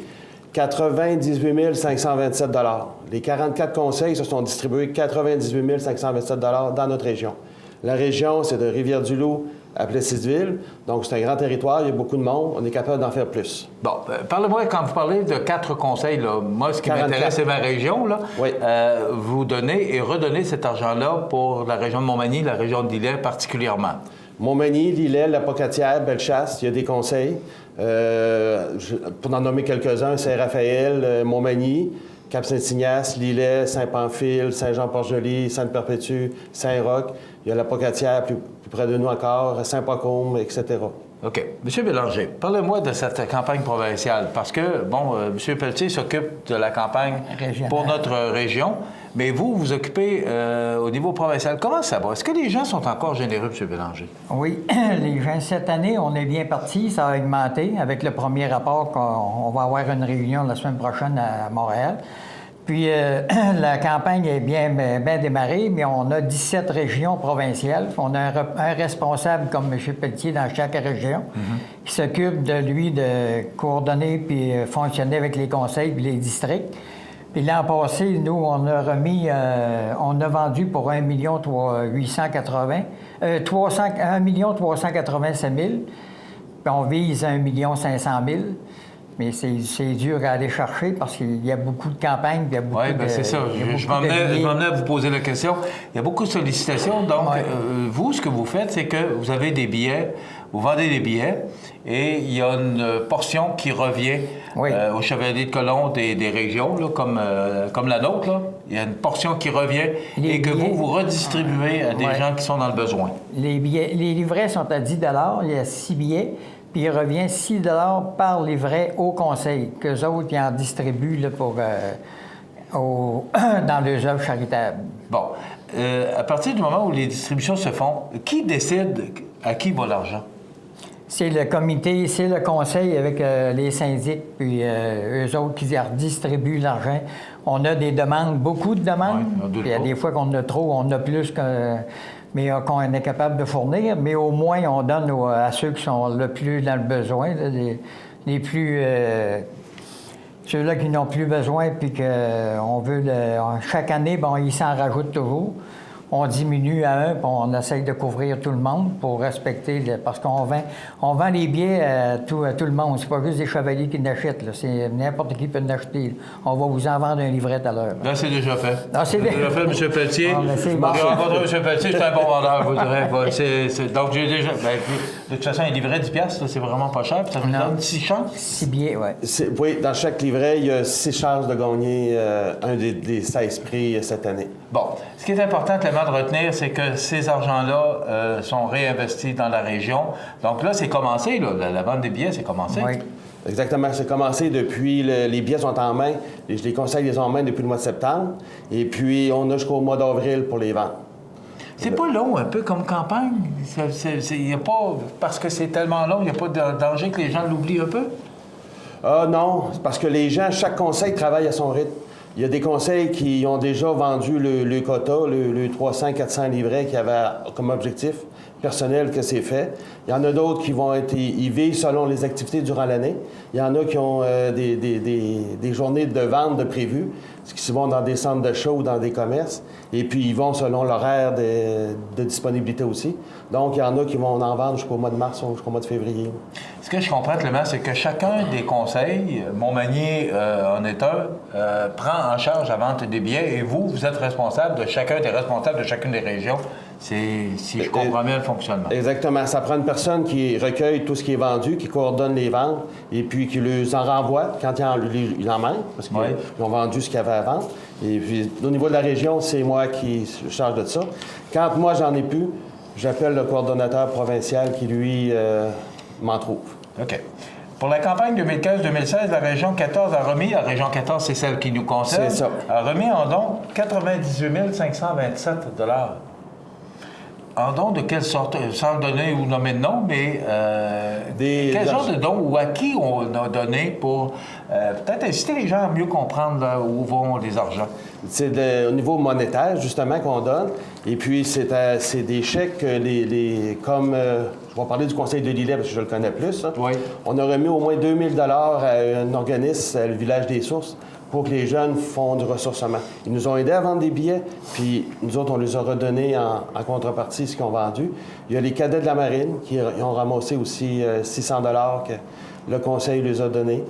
98 527 $. Les 44 conseils se sont distribués 98 527 $ dans notre région. La région, c'est de Rivière-du-Loup à Plessisville. Donc, c'est un grand territoire, il y a beaucoup de monde. On est capable d'en faire plus. Bon, parlez-moi, quand vous parlez de 4 conseils, là, moi, ce qui m'intéresse, c'est ma région. Là. Oui. Vous donnez et redonnez cet argent-là pour la région de Montmagny, la région de Lillet particulièrement. Montmagny, Lillet, La Pocatière, Bellechasse, il y a des conseils. Pour en nommer quelques-uns, Saint-Raphaël, Montmagny, Cap-Saint-Ignace, Lillet, Saint-Pamphile, Saint-Jean-Port-Joli, Sainte-Perpétue, Saint-Roch. Il y a La Pocatière, plus près de nous encore, Saint-Pacôme, etc. OK. M. Bélanger, parlez-moi de cette campagne provinciale, parce que, bon, M. Pelletier s'occupe de la campagne pour notre région, mais vous, vous occupez au niveau provincial. Comment ça va? Est-ce que les gens sont encore généreux, M. Bélanger? Oui, les gens, cette année, on est bien partis, ça a augmenté avec le premier rapport qu'on va avoir une réunion la semaine prochaine à Montréal. Puis la campagne est bien démarrée, mais on a 17 régions provinciales. On a un responsable comme M. Pelletier dans chaque région qui s'occupe de lui de coordonner puis fonctionner avec les conseils puis les districts. Puis l'an passé, nous, on a remis, on a vendu pour 1 387 000. Puis on vise 1 500 000. Mais c'est dur à aller chercher parce qu'il y a beaucoup de campagnes, il y a beaucoup de... Oui, bien c'est ça. Je m'en venais à vous poser la question. Il y a beaucoup de sollicitations. Donc, vous, ce que vous faites, c'est que vous avez des billets, vous vendez des billets, et il y a une portion qui revient aux Chevaliers de Colombe des régions, là, comme la nôtre. Là. Il y a une portion qui revient et que vous redistribuez à des gens qui sont dans le besoin. Les livrets sont à 10 $. Il y a 6 billets. Puis il revient 6 $ par livret au conseil, qu'eux autres, ils en distribuent là, dans les œuvres charitables. Bon. À partir du moment où les distributions se font, qui décide à qui va l'argent? C'est le comité, c'est le conseil avec les syndics, puis eux autres qui redistribuent l'argent. On a des demandes, beaucoup de demandes. Puis il y a des fois qu'on a trop, on a plus que... mais qu'on est capable de fournir, mais au moins on donne à ceux qui sont le plus dans le besoin, là, les plus... ceux-là qui n'ont plus besoin, puis qu'on veut... chaque année, bon, ils s'en rajoutent toujours. On diminue à 1, puis on essaye de couvrir tout le monde pour respecter... parce qu'on vend les billets à tout le monde. C'est pas juste des chevaliers qui l'achètent. C'est n'importe qui peut l'acheter. On va vous en vendre un livret tout à l'heure. Là, c'est déjà fait. Ah, c'est déjà fait, M. Pelletier. J'ai rencontré M. Pelletier, c'est un bon vendeur, vous direz. Donc, j'ai déjà... De toute façon, un livret 10$, là, c'est vraiment pas cher, puis ça vous donne 6 chances? 6 billets, oui. Oui, dans chaque livret, il y a 6 chances de gagner un des 16 prix cette année. Bon, ce qui est important, Clément, de retenir, c'est que ces argents-là sont réinvestis dans la région. Donc là, c'est commencé, là, la vente des billets, c'est commencé. Oui. Exactement. C'est commencé depuis... les billets sont en main. Les conseils les ont en main depuis le mois de septembre. Et puis, on a jusqu'au mois d'avril pour les vendre. C'est pas long, un peu comme campagne? Il y a pas... Parce que c'est tellement long, il n'y a pas de danger que les gens l'oublient un peu? Ah non, c'est parce que les gens, chaque conseil travaille à son rythme. Il y a des conseils qui ont déjà vendu le quota, le 300-400 livrets qu'ils avaient comme objectif personnel que c'est fait. Il y en a d'autres qui vont être... Ils vivent selon les activités durant l'année. Il y en a qui ont des journées de vente de prévues, qui vont dans des centres de show ou dans des commerces. Et puis, ils vont selon l'horaire de disponibilité aussi. Donc, il y en a qui vont en vendre jusqu'au mois de mars ou jusqu'au mois de février. Ce que je comprends, Clément, c'est que chacun des conseils, Montmagny en est un, prend en charge la vente des billets et vous êtes responsable de chacun des responsables de chacune des régions. C'est, si je comprends bien le fonctionnement. Exactement. Ça prend une personne qui recueille tout ce qui est vendu, qui coordonne les ventes et puis qui les en renvoie quand il en manque, parce qu'ils ont vendu ce qu'il y avait à vendre. Et puis, au niveau de la région, c'est moi qui charge de ça. Quand moi, j'en ai plus, j'appelle le coordonnateur provincial qui, lui, m'en trouve. OK. Pour la campagne 2015-2016, la région 14 a remis, la région 14, c'est celle qui nous concerne, a remis en don 98 527 $. En don de quelle sorte, sans donner ou nommer de nom, mais quel genre de don ou à qui on a donné pour peut-être inciter les gens à mieux comprendre là, où vont les argents? C'est au niveau monétaire, justement, qu'on donne. Et puis, c'est des chèques, comme... je vais parler du conseil de Lillet parce que je le connais plus. Hein. Oui. On a remis au moins 2000 $ à un organisme, le Village des Sources, pour que les jeunes font du ressourcement. Ils nous ont aidés à vendre des billets, puis nous autres, on les a redonnés en contrepartie ce qu'ils ont vendu. Il y a les cadets de la marine qui ont ramassé aussi 600 $ que le conseil les a donnés.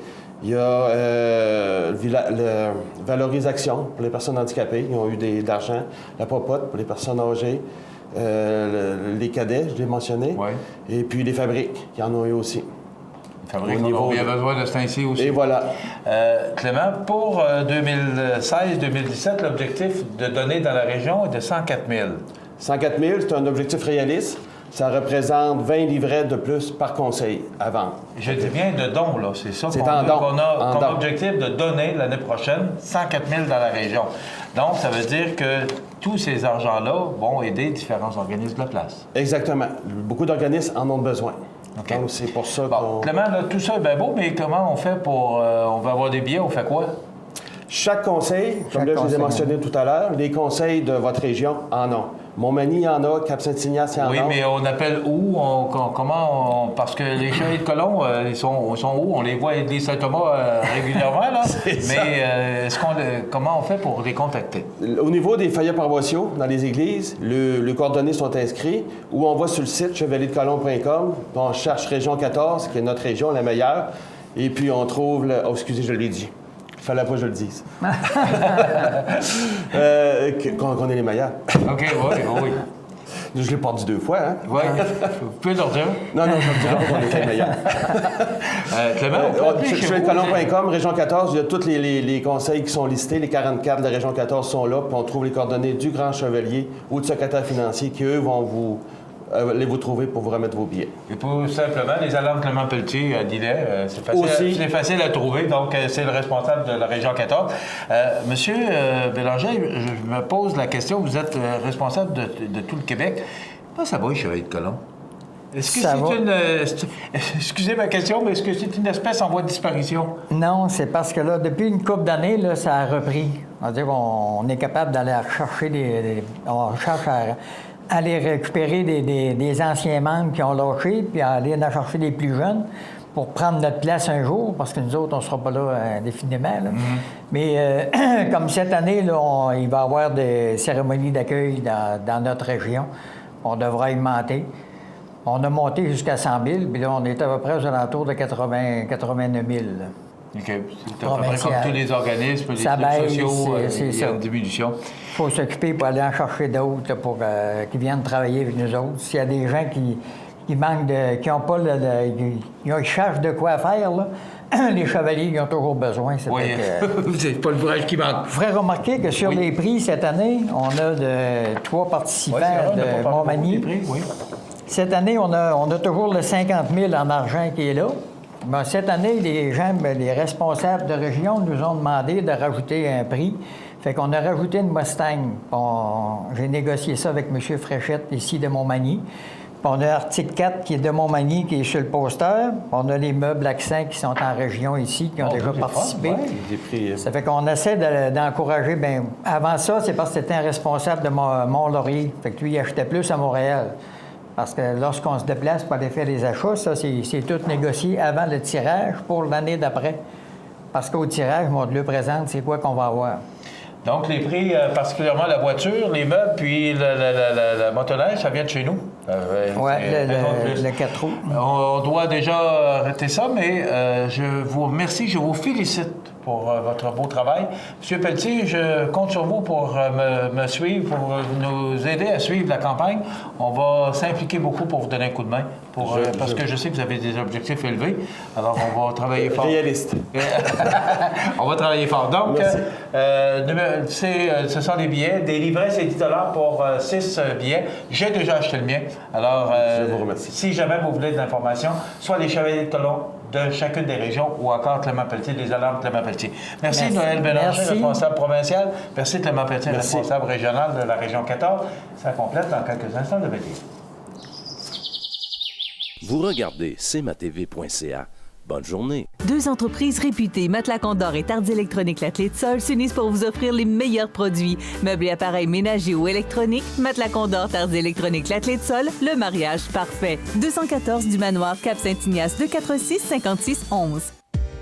Il y a la valorisation pour les personnes handicapées. Ils ont eu de l'argent. La popote pour les personnes âgées. Les cadets, je l'ai mentionné. Oui. Et puis les fabriques, qui en ont eu aussi. Fabrique, on a besoin de ce ainsi aussi. Et voilà. Clément, pour 2016-2017, l'objectif de donner dans la région est de 104 000. 104 000, c'est un objectif réaliste. Ça représente 20 livrets de plus par conseil à vendre. Je dis bien de dons, là. C'est ça qu'on a comme objectif de donner l'année prochaine 104 000 dans la région. Donc, ça veut dire que tous ces argents-là vont aider différents organismes de la place. Exactement. Beaucoup d'organismes en ont besoin. Okay. Donc, c'est pour ça qu'on... Clément, là, tout ça est bien beau, mais comment on fait pour... on va avoir des billets, on fait quoi? Chaque conseil, comme là, je les ai mentionnés tout à l'heure, les conseils de votre région en ont. Montmagny, il y en a. Cap-Saint-Ignace, il y en a. Oui, mais on appelle où? Parce que les chevaliers de colons, ils sont où? On les voit à l'église Saint-Thomas régulièrement, là. Mais comment on fait pour les contacter? Au niveau des foyers paroissiaux, dans les églises, les coordonnées sont inscrites, ou on va sur le site chevalierdecolon.com, on cherche région 14, qui est notre région, la meilleure, et puis on trouve... Oh, excusez, je l'ai dit. Il fallait pas que je le dise. Qu'on est les meilleurs. OK, oui. Je l'ai pas dit 2 fois, hein? Oui. Vous pouvez le redire? Non, je le dirai qu'on est les meilleurs. Clément, chevalierdecolon.com, région 14, il y a tous les conseils qui sont listés. Les 44 de la région 14 sont là, puis on trouve les coordonnées du grand chevalier ou du secrétaire financier qui, eux, vont vous trouver pour vous remettre vos billets. Et pour simplement, les alarmes Clément Pelletier à Lillet, c'est facile à trouver, donc c'est le responsable de la région 14. Monsieur Bélanger, je me pose la question, vous êtes responsable de tout le Québec. Comment ça va, les chevaliers de colon? Est-ce que c'est une... excusez ma question, mais est-ce que c'est une espèce en voie de disparition? Non, c'est parce que là, depuis une couple d'années, là, ça a repris. C'est-à-dire qu'on est capable d'aller chercher on cherche à aller récupérer des anciens membres qui ont lâché, puis aller en chercher des plus jeunes pour prendre notre place un jour, parce que nous autres, on ne sera pas là indéfiniment. Là. Mais comme cette année, là, il va y avoir des cérémonies d'accueil dans notre région. On devra augmenter. On a monté jusqu'à 100 000, puis là, on est à peu près aux alentours de 89 000. OK. C'est à peu près comme tous les organismes, les clubs sociaux, il y a une diminution. Il faut s'occuper pour aller en chercher d'autres qui viennent travailler avec nous autres. S'il y a des gens qui qui n'ont pas ils cherchent de quoi faire, là. Les chevaliers, ils ont toujours besoin. Oui, c'est pas le l'ouvrage qui manque. Je ferais remarquer que sur les prix cette année, on a 3 participants de Montmagny. Oui. Cette année, on a toujours le 50 000 en argent qui est là. Ben, cette année, les responsables de région nous ont demandé de rajouter un prix. Fait qu'on a rajouté une Mustang. J'ai négocié ça avec M. Fréchette, ici de Montmagny. Puis on a Arctic 4 qui est de Montmagny, qui est sur le poster. Puis on a les meubles Accent qui sont en région ici, qui ont déjà participé. Ça fait qu'on essaie d'encourager. Bien, avant ça, c'est parce que c'était un responsable de Mont-Laurier. Fait que lui, il achetait plus à Montréal. Parce que lorsqu'on se déplace pour aller faire des achats, ça, c'est tout négocié avant le tirage pour l'année d'après. Parce qu'au tirage, on le présente, c'est quoi qu'on va avoir. Donc, les prix, particulièrement la voiture, les meubles, puis le motoneige, ça vient de chez nous. Oui, le 4 roues. On doit déjà arrêter ça, mais je vous remercie, je vous félicite pour votre beau travail. Monsieur Pelletier, je compte sur vous pour me suivre, pour nous aider à suivre la campagne. On va s'impliquer beaucoup pour vous donner un coup de main, parce que je sais que vous avez des objectifs élevés. Alors, on va travailler fort. Réaliste. On va travailler fort. Donc, ce sont des billets. Des livrets, c'est 10 $ pour 6 billets. J'ai déjà acheté le mien. Alors, je vous remercie. Si jamais vous voulez de l'information, soit les Chevaliers de Colomb de chacune des régions ou encore Clément Pelletier, des alarmes Clément Pelletier. Merci Noël Bélanger, responsable provincial. Merci Clément Pelletier, responsable régional de la région 14. Ça complète dans quelques instants de métier. Vous regardez cmatv.ca. Bonne journée. 2 entreprises réputées, Matelas Condor et Tardes Électroniques La Clé de Sol, s'unissent pour vous offrir les meilleurs produits. Meubles et appareils ménagers ou électroniques, Matelas Condor, Tardes Électroniques La Clé de Sol, le mariage parfait. 214 du Manoir, Cap Saint-Ignace, 246-5611.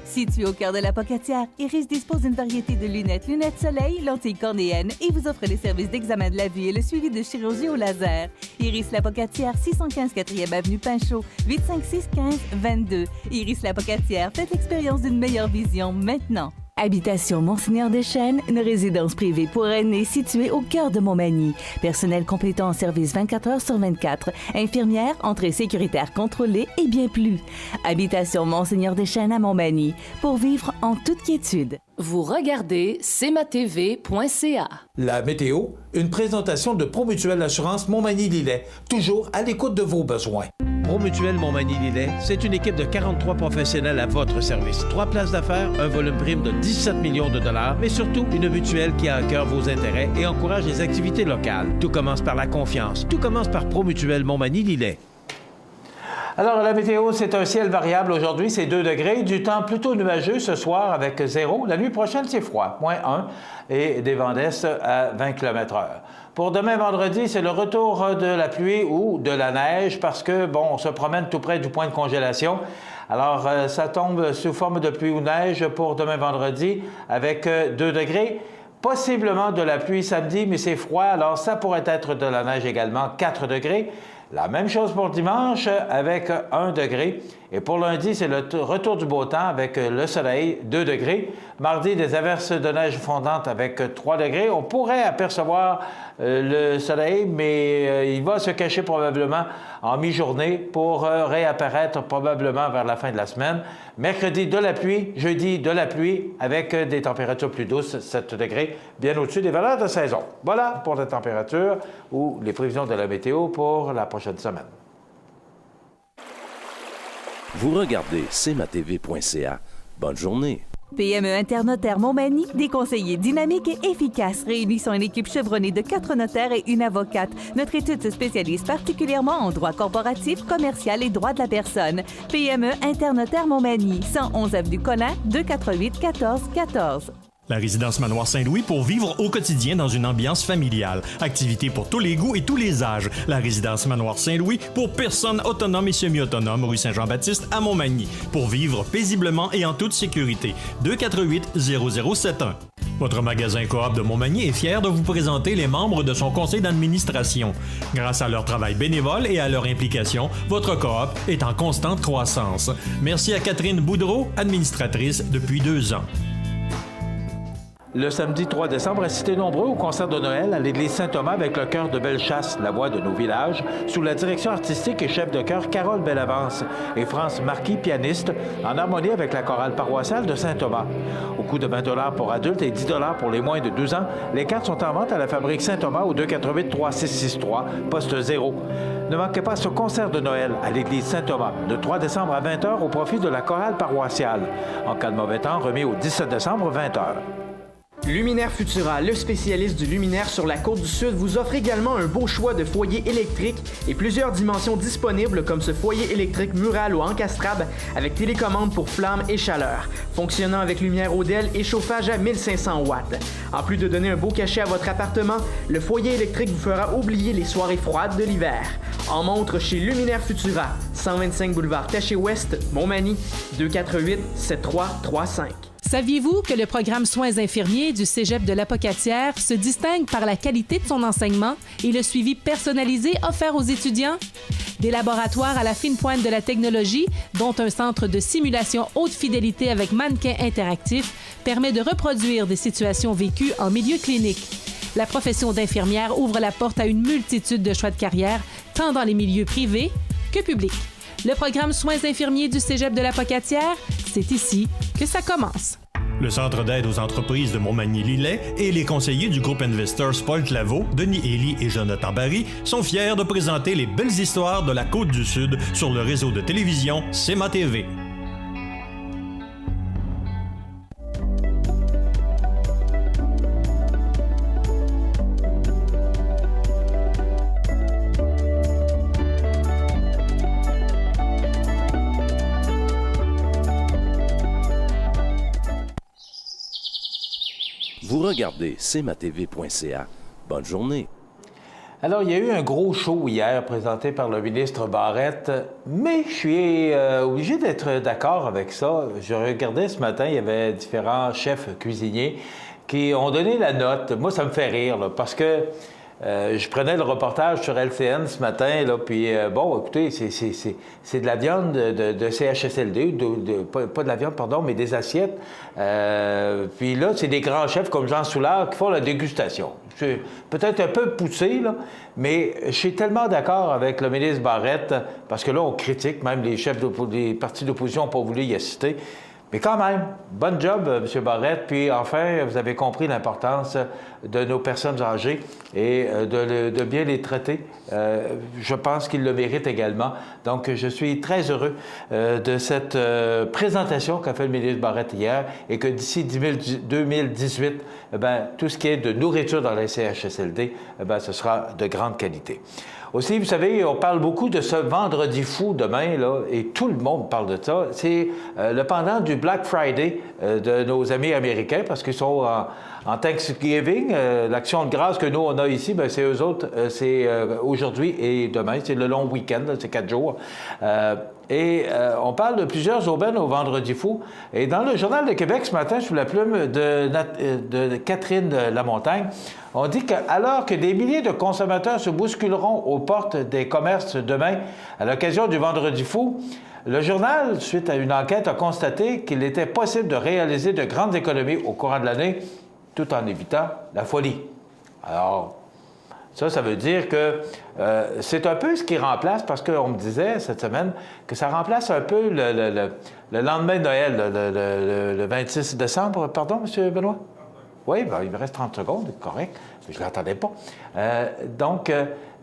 Situé au cœur de la Pocatière, Iris dispose d'une variété de lunettes soleil, lentilles cornéennes et vous offre les services d'examen de la vue et le suivi de chirurgie au laser. Iris la Pocatière, 615 4e avenue Pinchot, 856-15-22. Iris la Pocatière, faites l'expérience d'une meilleure vision maintenant. Habitation Monseigneur Deschênes, une résidence privée pour aînés située au cœur de Montmagny. Personnel complétant en service 24 heures sur 24. Infirmière, entrée sécuritaire contrôlée et bien plus. Habitation Monseigneur Deschênes à Montmagny. Pour vivre en toute quiétude. Vous regardez cmatv.ca. La météo, une présentation de Promutuelle Assurance Montmagny-Lillet, toujours à l'écoute de vos besoins. Promutuelle Montmagny-Lillet, c'est une équipe de 43 professionnels à votre service. 3 places d'affaires, un volume prime de 17 millions de dollars, mais surtout une mutuelle qui a à cœur vos intérêts et encourage les activités locales. Tout commence par la confiance. Tout commence par Promutuelle Montmagny-Lillet. Alors, la météo, c'est un ciel variable aujourd'hui, c'est 2 degrés. Du temps plutôt nuageux ce soir avec 0. La nuit prochaine, c'est froid, -1 et des vents d'est à 20 km/h. Pour demain vendredi, c'est le retour de la pluie ou de la neige parce que, bon, on se promène tout près du point de congélation. Alors, ça tombe sous forme de pluie ou neige pour demain vendredi avec 2 degrés. Possiblement de la pluie samedi, mais c'est froid, alors ça pourrait être de la neige également, 4 degrés. La même chose pour dimanche avec 1 degré. Et pour lundi, c'est le retour du beau temps avec le soleil, 2 degrés. Mardi, des averses de neige fondante avec 3 degrés. On pourrait apercevoir le soleil, mais il va se cacher probablement en mi-journée pour réapparaître probablement vers la fin de la semaine. Mercredi, de la pluie. Jeudi, de la pluie avec des températures plus douces, 7 degrés, bien au-dessus des valeurs de saison. Voilà pour les températures ou les prévisions de la météo pour la prochaine semaine. Vous regardez cmatv.ca. Bonne journée. PME Internotaire Montmagny, des conseillers dynamiques et efficaces réunissant une équipe chevronnée de 4 notaires et une avocate. Notre étude se spécialise particulièrement en droit corporatif, commercial et droit de la personne. PME Internotaire Montmagny, 111 avenue Collin, 248-1414. La résidence Manoir Saint-Louis pour vivre au quotidien dans une ambiance familiale. Activités pour tous les goûts et tous les âges. La résidence Manoir Saint-Louis pour personnes autonomes et semi-autonomes, rue Saint-Jean-Baptiste à Montmagny. Pour vivre paisiblement et en toute sécurité. 248-0071. Votre magasin Coop de Montmagny est fier de vous présenter les membres de son conseil d'administration. Grâce à leur travail bénévole et à leur implication, votre Coop est en constante croissance. Merci à Catherine Boudreau, administratrice depuis 2 ans. Le samedi 3 décembre, assistez nombreux au concert de Noël à l'église Saint-Thomas avec le chœur de Bellechasse, la voix de nos villages, sous la direction artistique et chef de chœur Carole Bellavance et France Marquis, pianiste, en harmonie avec la chorale paroissiale de Saint-Thomas. Au coût de 20 $ pour adultes et 10 $ pour les moins de 12 ans, les cartes sont en vente à la Fabrique Saint-Thomas au 248-3663, poste 0. Ne manquez pas ce concert de Noël à l'église Saint-Thomas, le 3 décembre à 20h au profit de la chorale paroissiale. En cas de mauvais temps, remis au 17 décembre, 20h. Luminaire Futura, le spécialiste du luminaire sur la Côte-du-Sud, vous offre également un beau choix de foyers électriques et plusieurs dimensions disponibles comme ce foyer électrique mural ou encastrable avec télécommande pour flammes et chaleur, fonctionnant avec lumière Odell et chauffage à 1500 watts. En plus de donner un beau cachet à votre appartement, le foyer électrique vous fera oublier les soirées froides de l'hiver. En montre chez Luminaire Futura, 125 boulevard Taché-Ouest, Montmagny, 248-7335. Saviez-vous que le programme Soins infirmiers du Cégep de l'Apocatière se distingue par la qualité de son enseignement et le suivi personnalisé offert aux étudiants? Des laboratoires à la fine pointe de la technologie, dont un centre de simulation haute fidélité avec mannequin interactif, permet de reproduire des situations vécues en milieu clinique. La profession d'infirmière ouvre la porte à une multitude de choix de carrière, tant dans les milieux privés que publics. Le programme Soins infirmiers du Cégep de l'Apocatière, c'est ici que ça commence. Le Centre d'aide aux entreprises de Montmagny-Lillet et les conseillers du groupe Investors Paul Claveau, Denis Élie et Jonathan Barry sont fiers de présenter les belles histoires de la Côte-du-Sud sur le réseau de télévision CEMA TV. Vous regardez cmatv.ca. Bonne journée. Alors, il y a eu un gros show hier présenté par le ministre Barrette, mais je suis obligé d'être d'accord avec ça. Je regardais ce matin, il y avait différents chefs cuisiniers qui ont donné la note. Moi, ça me fait rire, là, parce que je prenais le reportage sur LCN ce matin, là, puis bon, écoutez, c'est de la viande de CHSLD, pas de la viande, pardon, mais des assiettes. Puis là, c'est des grands chefs comme Jean Soulard qui font la dégustation. C'est peut-être un peu poussé, là, mais je suis tellement d'accord avec le ministre Barrette, parce que là, on critique, même les chefs des partis d'opposition n'ont pas voulu y assister. Mais quand même, bon job, M. Barrette. Puis enfin, vous avez compris l'importance de nos personnes âgées et de bien les traiter. Je pense qu'ils le méritent également. Donc, je suis très heureux de cette présentation qu'a fait le ministre Barrette hier et que d'ici 2018, tout ce qui est de nourriture dans les CHSLD, ce sera de grande qualité. Aussi, vous savez, on parle beaucoup de ce vendredi fou demain, là, et tout le monde parle de ça. C'est le pendant du Black Friday de nos amis américains, parce qu'ils sont en Thanksgiving. L'action de grâce que nous, on a ici, c'est eux autres, c'est aujourd'hui et demain. C'est le long week-end, c'est 4 jours. On parle de plusieurs aubaines au vendredi fou. Et dans le Journal de Québec ce matin, sous la plume de Catherine Lamontagne, on dit qu'alors que des milliers de consommateurs se bousculeront aux portes des commerces demain à l'occasion du vendredi fou, le journal, suite à une enquête, a constaté qu'il était possible de réaliser de grandes économies au courant de l'année, tout en évitant la folie. Alors, ça veut dire que c'est un peu ce qui remplace, parce qu'on me disait cette semaine que ça remplace un peu le lendemain de Noël, le 26 décembre, pardon, M. Benoît? Oui, il me reste 30 secondes, correct, je ne l'attendais pas. Donc,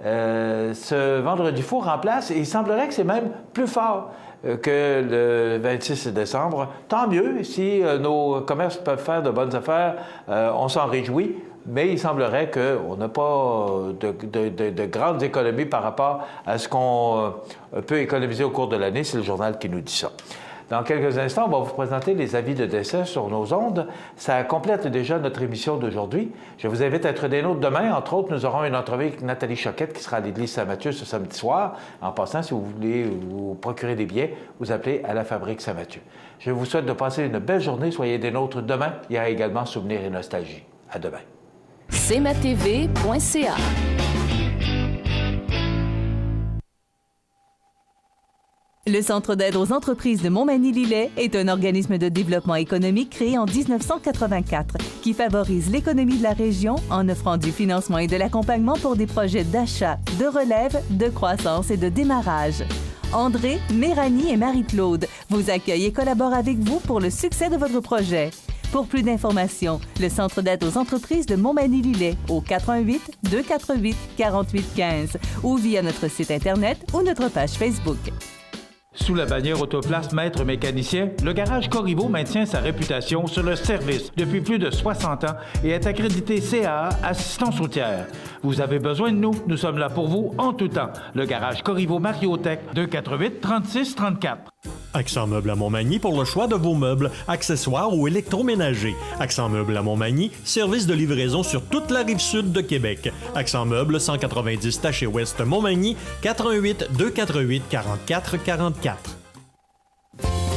ce vendredi fou remplace, et il semblerait que c'est même plus fort que le 26 décembre. Tant mieux, si nos commerces peuvent faire de bonnes affaires, on s'en réjouit. Mais il semblerait qu'on n'a pas de grandes économies par rapport à ce qu'on peut économiser au cours de l'année. C'est le journal qui nous dit ça. Dans quelques instants, on va vous présenter les avis de décès sur nos ondes. Ça complète déjà notre émission d'aujourd'hui. Je vous invite à être des nôtres demain. Entre autres, nous aurons une entrevue avec Nathalie Choquette qui sera à l'église Saint-Mathieu ce samedi soir. En passant, si vous voulez vous procurer des billets, vous appelez à la Fabrique Saint-Mathieu. Je vous souhaite de passer une belle journée. Soyez des nôtres demain. Il y a également Souvenirs et Nostalgie. À demain. cmatv.ca Le Centre d'aide aux entreprises de Montmagny-Lillet est un organisme de développement économique créé en 1984 qui favorise l'économie de la région en offrant du financement et de l'accompagnement pour des projets d'achat, de relève, de croissance et de démarrage. André, Méranie et Marie-Claude vous accueillent et collaborent avec vous pour le succès de votre projet. Pour plus d'informations, le Centre d'aide aux entreprises de Montmagny-Lillet au 418-248-4815 ou via notre site Internet ou notre page Facebook. Sous la bannière Autoplace Maître Mécanicien, le garage Corriveau maintient sa réputation sur le service depuis plus de 60 ans et est accrédité CAA Assistance routière. Vous avez besoin de nous, nous sommes là pour vous en tout temps. Le garage Corriveau Mariotech, 248-3634. Accent Meubles à Montmagny pour le choix de vos meubles, accessoires ou électroménagers. Accent Meubles à Montmagny, service de livraison sur toute la rive sud de Québec. Accent Meubles, 190 Taché Ouest Montmagny, 418-248-4444.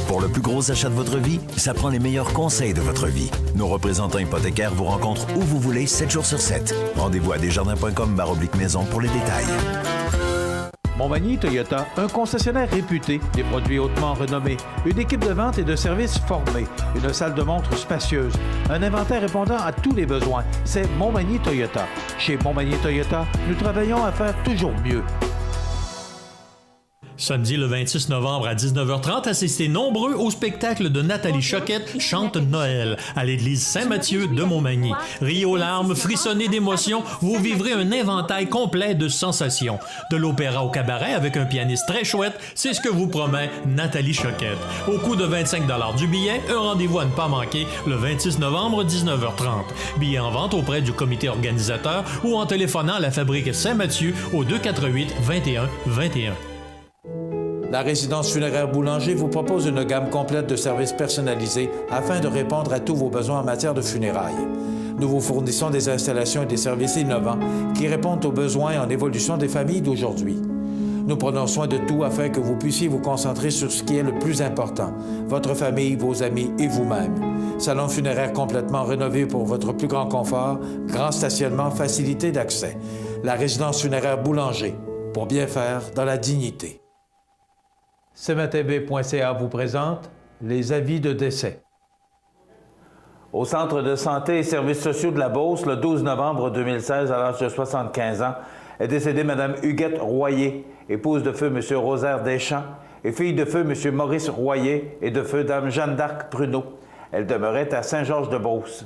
Pour le plus gros achat de votre vie, ça prend les meilleurs conseils de votre vie. Nos représentants hypothécaires vous rencontrent où vous voulez, 7 jours sur 7. Rendez-vous à desjardins.com/maison pour les détails. Montmagny Toyota, un concessionnaire réputé, des produits hautement renommés, une équipe de vente et de services formée, une salle de montre spacieuse, un inventaire répondant à tous les besoins. C'est Montmagny Toyota. Chez Montmagny Toyota, nous travaillons à faire toujours mieux. Samedi le 26 novembre à 19h30, assistez nombreux au spectacle de Nathalie Choquette Chante Noël à l'église Saint-Mathieu de Montmagny. Riez aux larmes, frissonnez d'émotion, vous vivrez un inventaire complet de sensations. De l'opéra au cabaret avec un pianiste très chouette, c'est ce que vous promet Nathalie Choquette. Au coût de 25 $ du billet, un rendez-vous à ne pas manquer le 26 novembre 19h30. Billets en vente auprès du comité organisateur ou en téléphonant à la fabrique Saint-Mathieu au 248-21-21. La résidence funéraire Boulanger vous propose une gamme complète de services personnalisés afin de répondre à tous vos besoins en matière de funérailles. Nous vous fournissons des installations et des services innovants qui répondent aux besoins en évolution des familles d'aujourd'hui. Nous prenons soin de tout afin que vous puissiez vous concentrer sur ce qui est le plus important, votre famille, vos amis et vous-même. Salon funéraire complètement rénové pour votre plus grand confort, grand stationnement, facilité d'accès. La résidence funéraire Boulanger, pour bien faire dans la dignité. CMATV.ca vous présente les avis de décès. Au Centre de santé et services sociaux de la Beauce, le 12 novembre 2016, à l'âge de 75 ans, est décédée Mme Huguette Royer, épouse de feu M. Rosaire Deschamps et fille de feu M. Maurice Royer et de feu Dame Jeanne d'Arc Pruneau. Elle demeurait à Saint-Georges-de-Beauce.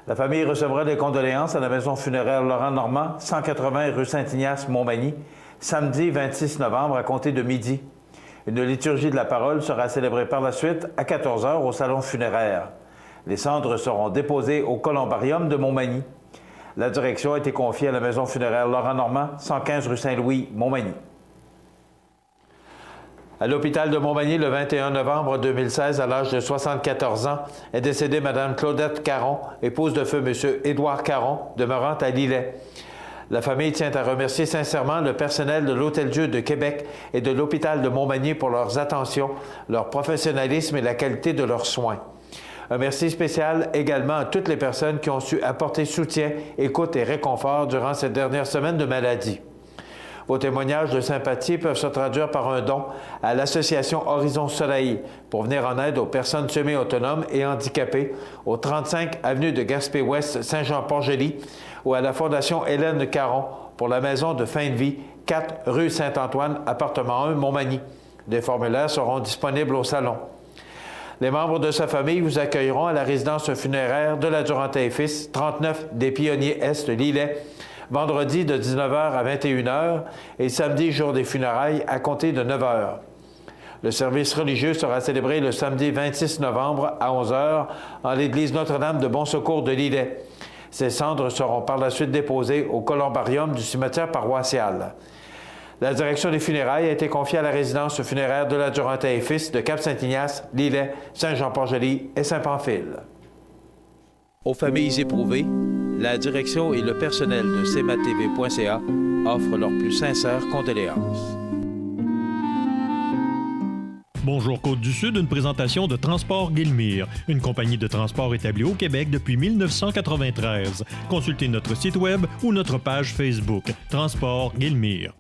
La famille recevra des condoléances à la maison funéraire Laurent Normand, 180 rue Saint-Ignace, Montmagny, samedi 26 novembre à compter de midi. Une liturgie de la parole sera célébrée par la suite à 14 h au salon funéraire. Les cendres seront déposées au columbarium de Montmagny. La direction a été confiée à la maison funéraire Laurent Normand, 115 rue Saint-Louis, Montmagny. À l'hôpital de Montmagny, le 21 novembre 2016, à l'âge de 74 ans, est décédée Mme Claudette Caron, épouse de feu M. Édouard Caron, demeurant à Lillet. La famille tient à remercier sincèrement le personnel de l'Hôtel-Dieu de Québec et de l'hôpital de Montmagny pour leurs attentions, leur professionnalisme et la qualité de leurs soins. Un merci spécial également à toutes les personnes qui ont su apporter soutien, écoute et réconfort durant cette dernière semaine de maladie. Vos témoignages de sympathie peuvent se traduire par un don à l'Association Horizon Soleil pour venir en aide aux personnes semi-autonomes et handicapées au 35 avenue de Gaspé-Ouest, Saint-Jean-Port-Joli, ou à la Fondation Hélène Caron pour la maison de fin de vie, 4 rue Saint-Antoine, appartement 1, Montmagny. Des formulaires seront disponibles au salon. Les membres de sa famille vous accueilleront à la résidence funéraire de la Durantais et Fils, 39 des Pionniers Est, Lillet, vendredi de 19 h à 21 h et samedi, jour des funérailles, à compter de 9 h. Le service religieux sera célébré le samedi 26 novembre à 11 h en l'église Notre-Dame de Bon Secours de Lillet. Ces cendres seront par la suite déposées au columbarium du cimetière paroissial. La direction des funérailles a été confiée à la résidence funéraire de la Durantais et Fils de Cap-Saint-Ignace, Lillet, Saint-Jean-Port-Joli et Saint-Pamphile. Aux familles éprouvées, la direction et le personnel de CMATV.ca offrent leurs plus sincères condoléances. Bonjour Côte-du-Sud, une présentation de Transport Guillemire, une compagnie de transport établie au Québec depuis 1993. Consultez notre site web ou notre page Facebook, Transport Guillemire.